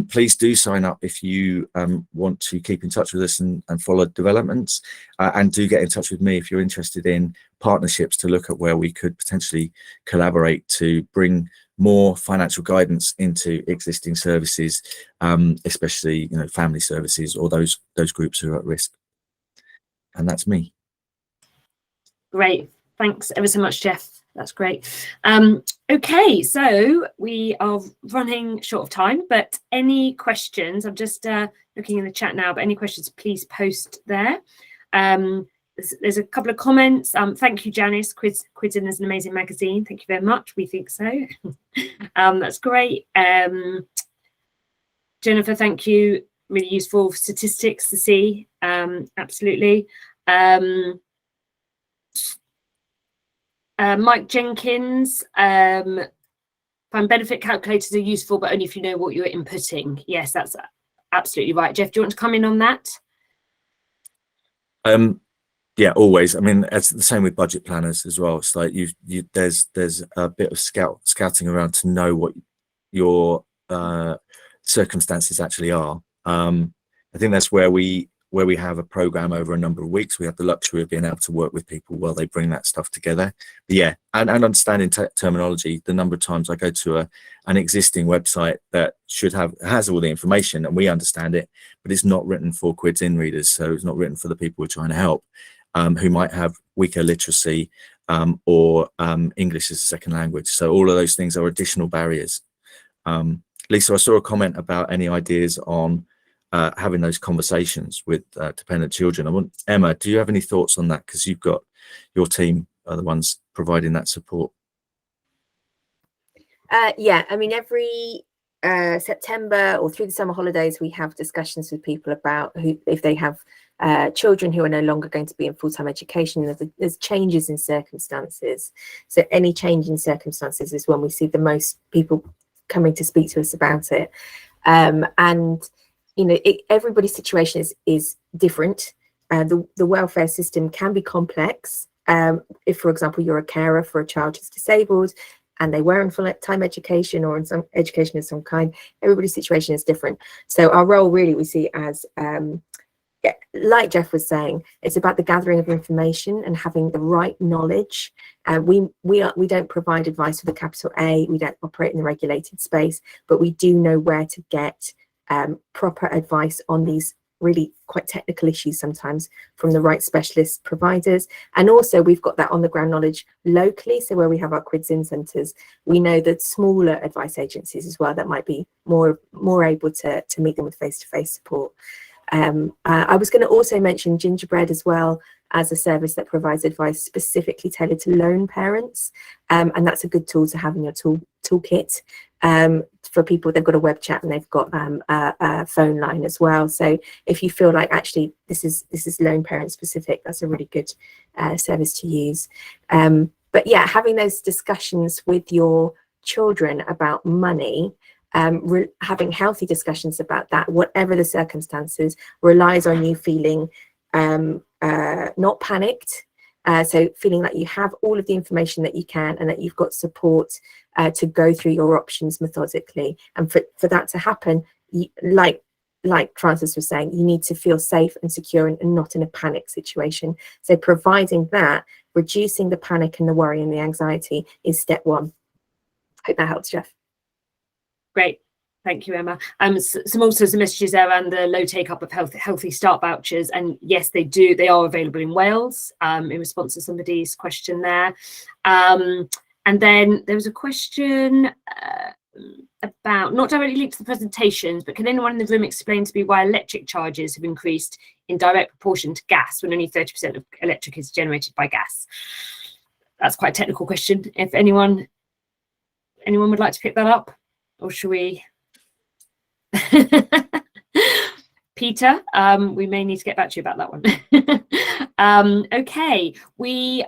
Please do sign up if you want to keep in touch with us and follow developments, and do get in touch with me if you're interested in partnerships to look at where we could potentially collaborate to bring more financial guidance into existing services, especially family services or those groups who are at risk. And that's me. Great, thanks ever so much, Jeff. That's great. Okay, so we are running short of time, but any questions? I'm just looking in the chat now, but any questions, please post there. There's a couple of comments. Thank you, Janice. Quids-In is an amazing magazine. Thank you very much. We think so. That's great. Jennifer, thank you. Really useful statistics to see. Absolutely. Mike Jenkins, find benefit calculators are useful, but only if you know what you're inputting. Yes, that's absolutely right. Jeff, do you want to come in on that? Yeah, always. I mean, it's the same with budget planners as well. It's like there's a bit of scouting around to know what your circumstances actually are. I think that's where we have a program over a number of weeks. We have the luxury of being able to work with people while they bring that stuff together. But yeah, and understanding terminology. The number of times I go to an existing website that has all the information and we understand it, but it's not written for Quids-In readers. So it's not written for the people we're trying to help, who might have weaker literacy or English as a second language. So all of those things are additional barriers. Lisa, I saw a comment about any ideas on having those conversations with dependent children. Emma, do you have any thoughts on that? Because you've got your team are the ones providing that support. Yeah, I mean, every September or through the summer holidays, we have discussions with people about if they have children who are no longer going to be in full-time education. There's changes in circumstances. So any change in circumstances is when we see the most people coming to speak to us about it. And everybody's situation is different. The welfare system can be complex. If, for example, you're a carer for a child who's disabled and they were in full-time education or in some education of some kind, everybody's situation is different. So our role really we see as, like Jeff was saying, it's about the gathering of information and having the right knowledge. We don't provide advice with a capital A. We don't operate in the regulated space, but we do know where to get proper advice on these really quite technical issues sometimes from the right specialist providers. And also we've got that on the ground knowledge locally. So where we have our quids in centres, we know that smaller advice agencies as well that might be more able to meet them with face-to-face support. I was going to also mention Gingerbread as well as a service that provides advice specifically tailored to lone parents, and that's a good tool to have in your toolkit for people. They've got a web chat and they've got a phone line as well. So if you feel like actually this is lone parent specific, that's a really good service to use. But yeah, having those discussions with your children about money, having healthy discussions about that, whatever the circumstances, relies on you feeling not panicked. So feeling like you have all of the information that you can and that you've got support to go through your options methodically. And for that to happen, like Francis was saying, you need to feel safe and secure and not in a panic situation. So providing that, reducing the panic and the worry and the anxiety is step one. Hope that helps, Jeff. Great. Thank you, Emma. Some messages there around the low take up of healthy start vouchers, and yes, they are available in Wales, in response to somebody's question there. And then there was a question about, not directly linked to the presentations, but can anyone in the room explain to me why electric charges have increased in direct proportion to gas when only 30% of electric is generated by gas? That's quite a technical question. If anyone would like to pick that up, or should we? Peter, we may need to get back to you about that one. Okay, we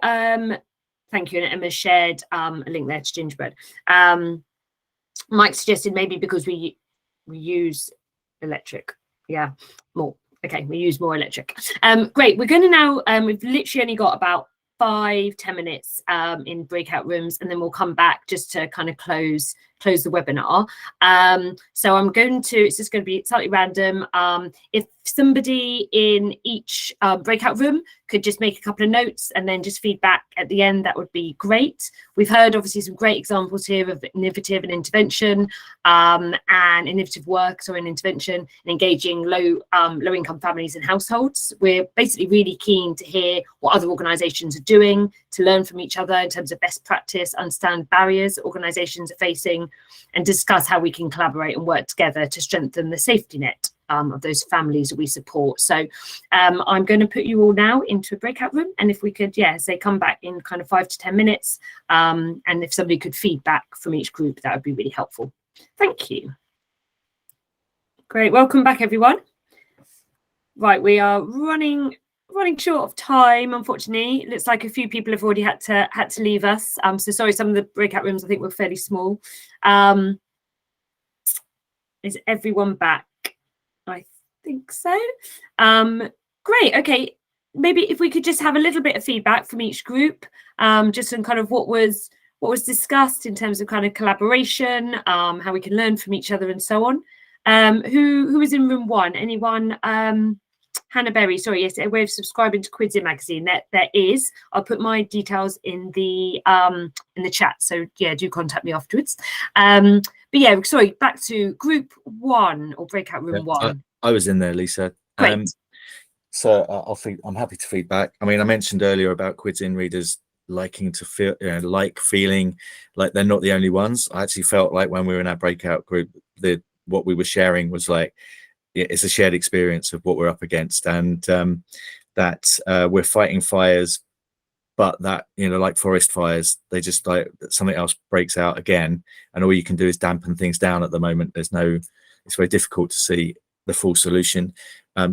thank you, and Emma shared a link there to Gingerbread. Mike suggested maybe because we use electric, more. Okay, we use more electric. Great, we're going to now, we've literally only got about 5-10 minutes in breakout rooms, and then we'll come back just to kind of close the webinar. So I'm going to, it's just going to be slightly random. If somebody in each breakout room could just make a couple of notes and then just feedback at the end, that would be great. We've heard obviously some great examples here of innovative and intervention and innovative work, so in intervention and engaging low income families and households. We're basically really keen to hear what other organisations are doing, to learn from each other in terms of best practice, understand barriers organisations are facing, and discuss how we can collaborate and work together to strengthen the safety net of those families that we support. So I'm going to put you all now into a breakout room, and if we could, say come back in kind of 5 to 10 minutes, and if somebody could feedback from each group, that would be really helpful. Thank you. Great, welcome back everyone. Right, we are running short of time, unfortunately. It looks like a few people have already had to leave us. So sorry, some of the breakout rooms I think were fairly small. Is everyone back? I think so. Great. Okay, maybe if we could just have a little bit of feedback from each group, just on kind of what was discussed in terms of kind of collaboration, how we can learn from each other and so on. Who was in room 1? Anyone? Hannah Berry, sorry, yes, a way of subscribing to Quids In magazine. There is. I'll put my details in the chat. So yeah, do contact me afterwards. But yeah, sorry, back to group 1 or breakout room 1. I was in there, Lisa. Great. So I'm happy to feedback. I mean, I mentioned earlier about Quids In readers liking to feel, feeling like they're not the only ones. I actually felt like when we were in our breakout group, what we were sharing was like, it's a shared experience of what we're up against, and that we're fighting fires, but that, like forest fires, they just like something else breaks out again, and all you can do is dampen things down at the moment. It's very difficult to see the full solution.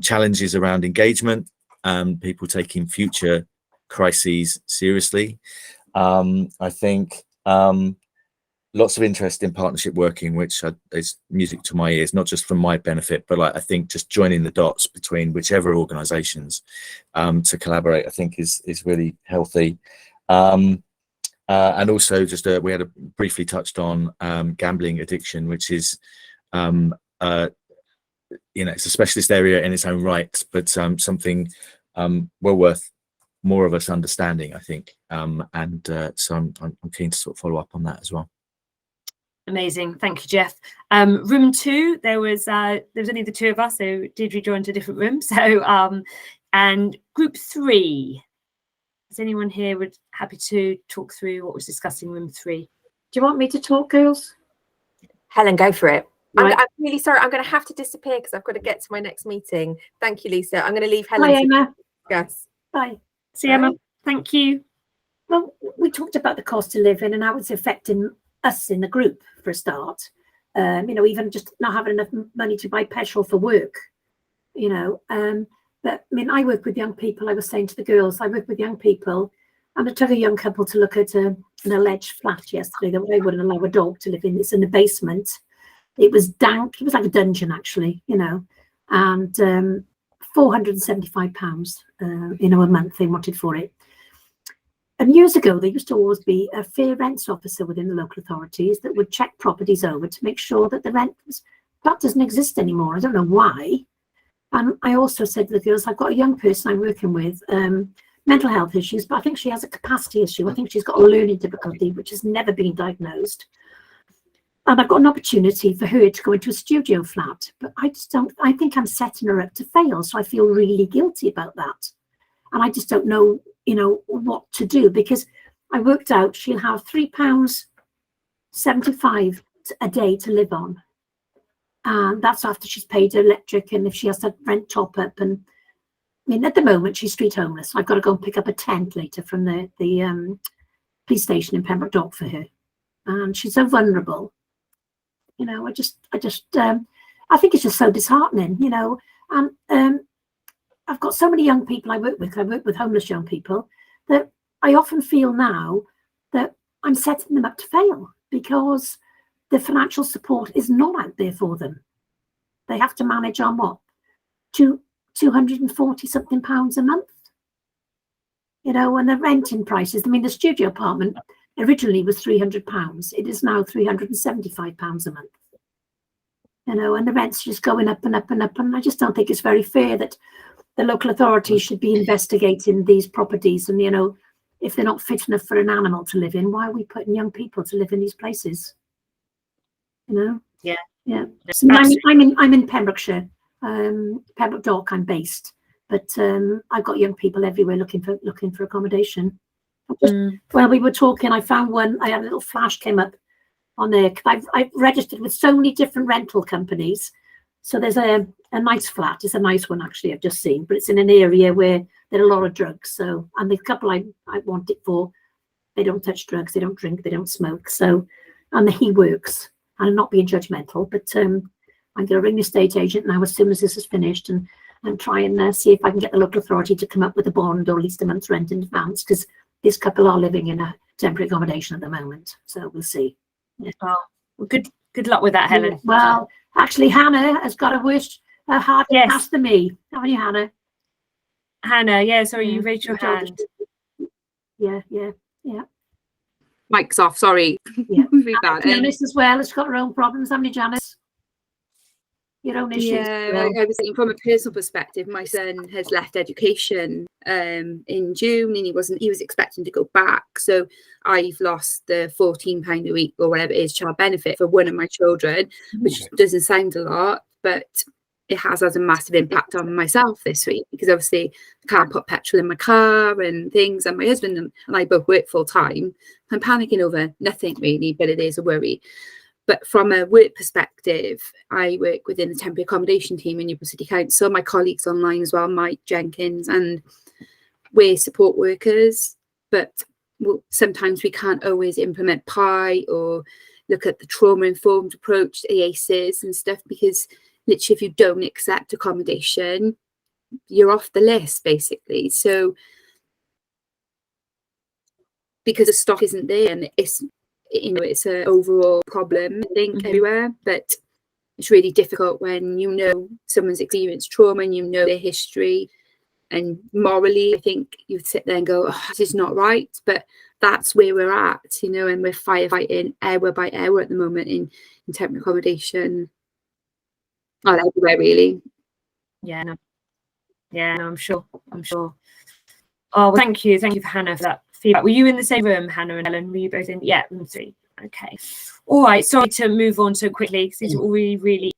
Challenges around engagement, people taking future crises seriously. I think lots of interest in partnership working, which is music to my ears, not just from my benefit, but like I think just joining the dots between whichever organisations to collaborate, I think is really healthy. And also just we had briefly touched on gambling addiction, which is it's a specialist area in its own right, but something well worth more of us understanding, I think. So I'm keen to sort of follow up on that as well. Amazing, thank you, Jeff. Room 2, there was only the 2 of us, so did rejoin to different rooms. So and group 3, is anyone here happy to talk through what was discussed in room 3? Do you want me to talk, girls? Helen, go for it. Right. I'm really sorry. I'm going to have to disappear because I've got to get to my next meeting. Thank you, Lisa. I'm going to leave Helen. Bye, Emma. Yes. Bye. See, Emma, thank you. Well, we talked about the cost of living and how it's affecting us in the group for a start. Even just not having enough money to buy petrol for work, But I mean, I work with young people. I was saying to the girls, I work with young people, and I took a young couple to look at an alleged flat yesterday that they wouldn't allow a dog to live in. It's in the basement. It was dank. It was like a dungeon, actually, and £475, a month they wanted for it. And years ago, there used to always be a fair rents officer within the local authorities that would check properties over to make sure that that doesn't exist anymore. I don't know why. And I also said to the girls, I've got a young person I'm working with, mental health issues, but I think she has a capacity issue. I think she's got a learning difficulty, which has never been diagnosed. And I've got an opportunity for her to go into a studio flat, but I think I'm setting her up to fail. So I feel really guilty about that. And I just don't know, what to do, because I worked out she'll have £3.75 a day to live on. And that's after she's paid her electric and if she has to rent top up. And I mean, at the moment, she's street homeless. I've got to go and pick up a tent later from the police station in Pembroke Dock for her. And she's so vulnerable. I think it's just so disheartening, and I've got so many young people I work with homeless young people, that I often feel now that I'm setting them up to fail because the financial support is not out there for them. They have to manage on what? £240 something a month. And the renting prices, I mean, the studio apartment originally was £300. It is now £375 a month. And the rent's just going up and up and up. And I just don't think it's very fair that the local authorities should be investigating these properties. And, if they're not fit enough for an animal to live in, why are we putting young people to live in these places? Yeah. So I'm in Pembrokeshire, Pembroke Dock. I'm based, but I've got young people everywhere looking for accommodation. While we were talking, I found one. I had a little flash came up on there. I've registered with so many different rental companies. So there's a nice flat. It's a nice one, actually, I've just seen, but it's in an area where there are a lot of drugs. So, and the couple I want it for, they don't touch drugs, they don't drink, they don't smoke. So, and he works. And I'm not being judgmental, but I'm going to ring the estate agent now as soon as this is finished and try and see if I can get the local authority to come up with a bond or at least a month's rent in advance, because this couple are living in a temporary accommodation at the moment. So we'll see. Yeah. Oh, well, good luck with that, Helen. Yeah. Well, actually, Hannah has got a harder task than me. Haven't you, Hannah? Hannah, sorry, you raised your hand. Yeah. Mic's off, sorry. Yeah. Read that. Janice as well has got her own problems, haven't you, Janice? Your own issues. Yeah, I was thinking from a personal perspective, my son has left education in June and he was expecting to go back. So I've lost the £14 a week or whatever it is child benefit for one of my children, which doesn't sound a lot, but it has had a massive impact on myself this week because obviously I can't put petrol in my car and things, and my husband and I both work full time. I'm panicking over nothing really, but it is a worry. But from a work perspective, I work within the temporary accommodation team in Newport City Council. My colleagues online as well, Mike Jenkins, and we're support workers. But sometimes we can't always implement PI or look at the trauma-informed approach to EACs and stuff, because literally if you don't accept accommodation, you're off the list, basically. So because the stock isn't there and it's an overall problem, I think, everywhere, but it's really difficult when you know someone's experienced trauma and you know their history, and morally, I think you sit there and go, oh, this is not right, but that's where we're at, and we're firefighting hour by hour at the moment in temporary accommodation. Oh, everywhere, really. Yeah, no, I'm sure. Oh, well, thank you for Hannah for that feedback. Were you in the same room, Hannah and Ellen? Were you both in? Yeah, room 3. Okay. All right. Sorry to move on so quickly, because these are all really, really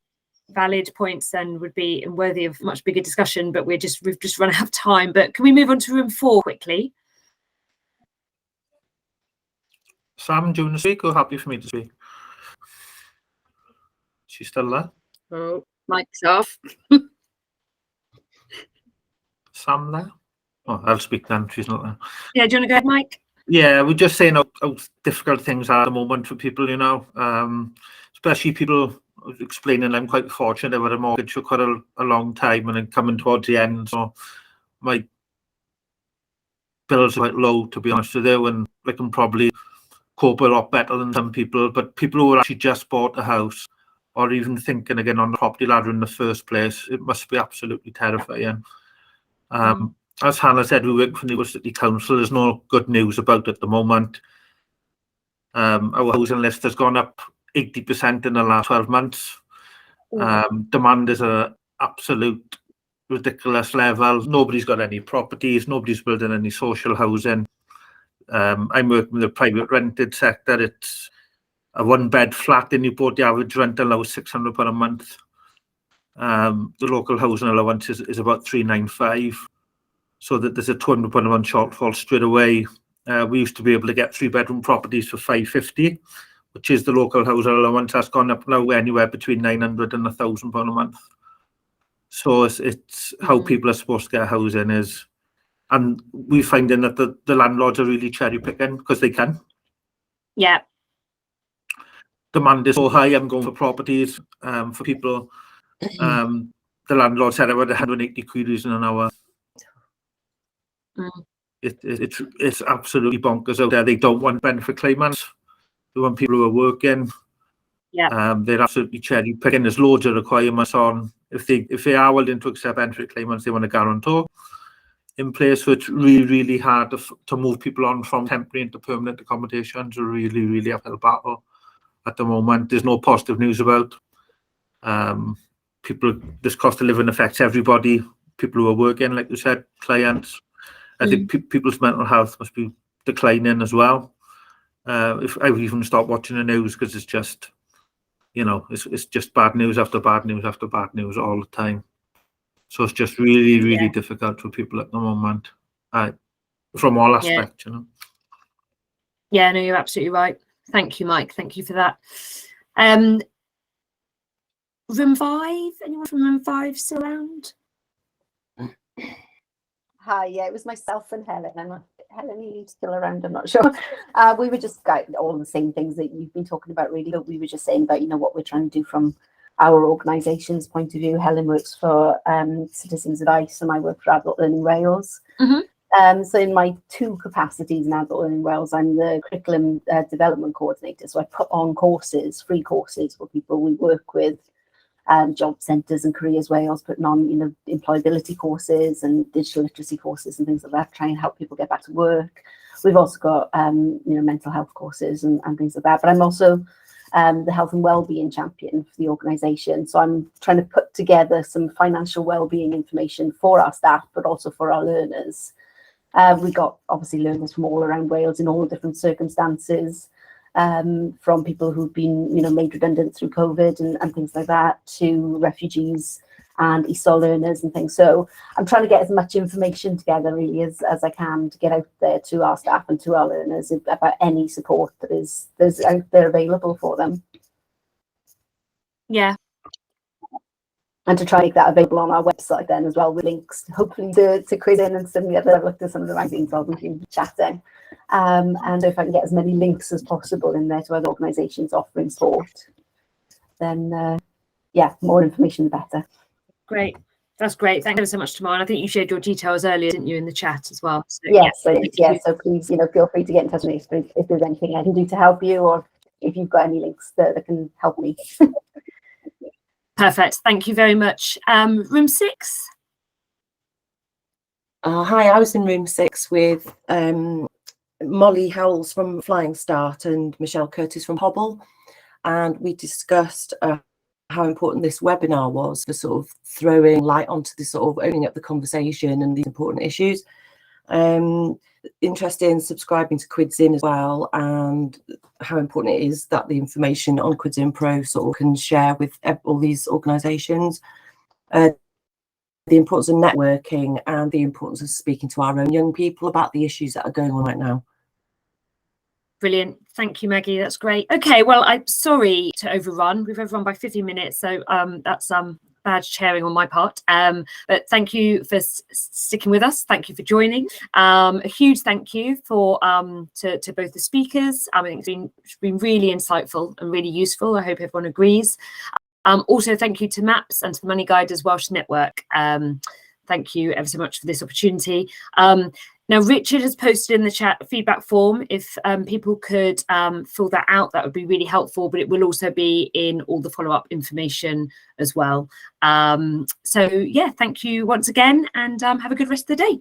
valid points and would be worthy of much bigger discussion, but we've just run out of time. But can we move on to room 4 quickly? Sam, do you want to speak, or happy for me to speak? She's still there? Oh, mic's off. Sam there? Oh, I'll speak then. She's not there. Yeah, do you want to go ahead, Mike? Yeah, we're just saying how difficult things are at the moment for people, especially people explaining I'm quite fortunate with a mortgage for quite a long time, and then coming towards the end, so my bills are quite low, to be honest with you, and I can probably cope a lot better than some people. But people who actually just bought a house, or even thinking again on the property ladder in the first place, it must be absolutely terrifying. As Hannah said, we work for Newcastle City Council. There's no good news about it at the moment. Our housing list has gone up 80% in the last 12 months. Demand is an absolute ridiculous level. Nobody's got any properties. Nobody's building any social housing. I'm working with the private rented sector. It's a 1-bed flat in Newport. The average rental now is £600 a month. The local housing allowance is about £395. So that there's a £200 a month shortfall straight away. We used to be able to get 3-bedroom properties for £550, which is the local housing allowance. That's gone up now anywhere between £900 and £1,000 a month. So it's how people are supposed to get housing is, and we're finding that the landlords are really cherry picking because they can. Yeah. Demand is so high. I'm going for properties for people. The landlord said about 180 queries in an hour. It's absolutely bonkers out there. They don't want benefit claimants. They want people who are working. Yeah. They're absolutely cherry picking. There's loads of requirements on if they are willing to accept benefit claimants, they want a guarantor in place. So it's really, really hard to move people on from temporary into permanent accommodation. It's a really, really uphill battle at the moment. There's no positive news about people. This cost of living affects everybody. People who are working, like you said, clients. I think people's mental health must be declining as well. If I've even stopped watching the news, because it's just, it's just bad news after bad news after bad news all the time. So it's just really, really difficult for people at the moment, from all aspects, Yeah, no, you're absolutely right. Thank you, Mike. Thank you for that. Room 5, anyone from room 5 still around? Hi, yeah, it was myself and Helen. Helen, are you still around? I'm not sure. We were just all the same things that you've been talking about, really. But we were just saying about, what we're trying to do from our organisation's point of view. Helen works for Citizens Advice, and I work for Adult Learning Wales. So in my 2 capacities in Adult Learning Wales, I'm the curriculum development coordinator. So I put on courses, free courses for people we work with. Job centres and Careers Wales putting on, employability courses and digital literacy courses and things like that, try and help people get back to work. We've also got, mental health courses and things like that. But I'm also the health and wellbeing champion for the organisation. So I'm trying to put together some financial wellbeing information for our staff, but also for our learners. We've got obviously learners from all around Wales in all different circumstances. From people who've been, made redundant through COVID and things like that, to refugees and ESOL learners and things. So I'm trying to get as much information together really as I can to get out there to our staff and to our learners about any support that's out there available for them. Yeah. And to try and make that available on our website then as well, with links hopefully to Quizzin and some of the other. I've looked at some of the magazines while we've been chatting. And if I can get as many links as possible in there to other organisations offering support, then more information the better. Great. That's great. Thank you so much, Tamara. I think you shared your details earlier, didn't you, in the chat as well? So, Yes, thank yeah. you. So please, feel free to get in touch with me if there's anything I can do to help you, or if you've got any links that can help me. Perfect. Thank you very much. Room 6. Hi, I was in room 6 with Molly Howells from Flying Start and Michelle Curtis from Hobble, and we discussed how important this webinar was for sort of throwing light onto this, sort of owning up the conversation and these important issues. Interested in subscribing to Quidzin as well, and how important it is that the information on Quidzin Pro sort of can share with all these organisations. The importance of networking and the importance of speaking to our own young people about the issues that are going on right now. Brilliant. Thank you, Maggie. That's great. Okay, well, I'm sorry to overrun. We've overrun by 50 minutes, so that's bad chairing on my part. But thank you for sticking with us. Thank you for joining. A huge thank you for to both the speakers. I think it's been really insightful and really useful. I hope everyone agrees. Also, thank you to MAPS and to the Money Guiders Welsh Network. Thank you ever so much for this opportunity. Now, Richard has posted in the chat a feedback form. If people could fill that out, that would be really helpful, but it will also be in all the follow-up information as well. So, yeah, thank you once again, and have a good rest of the day.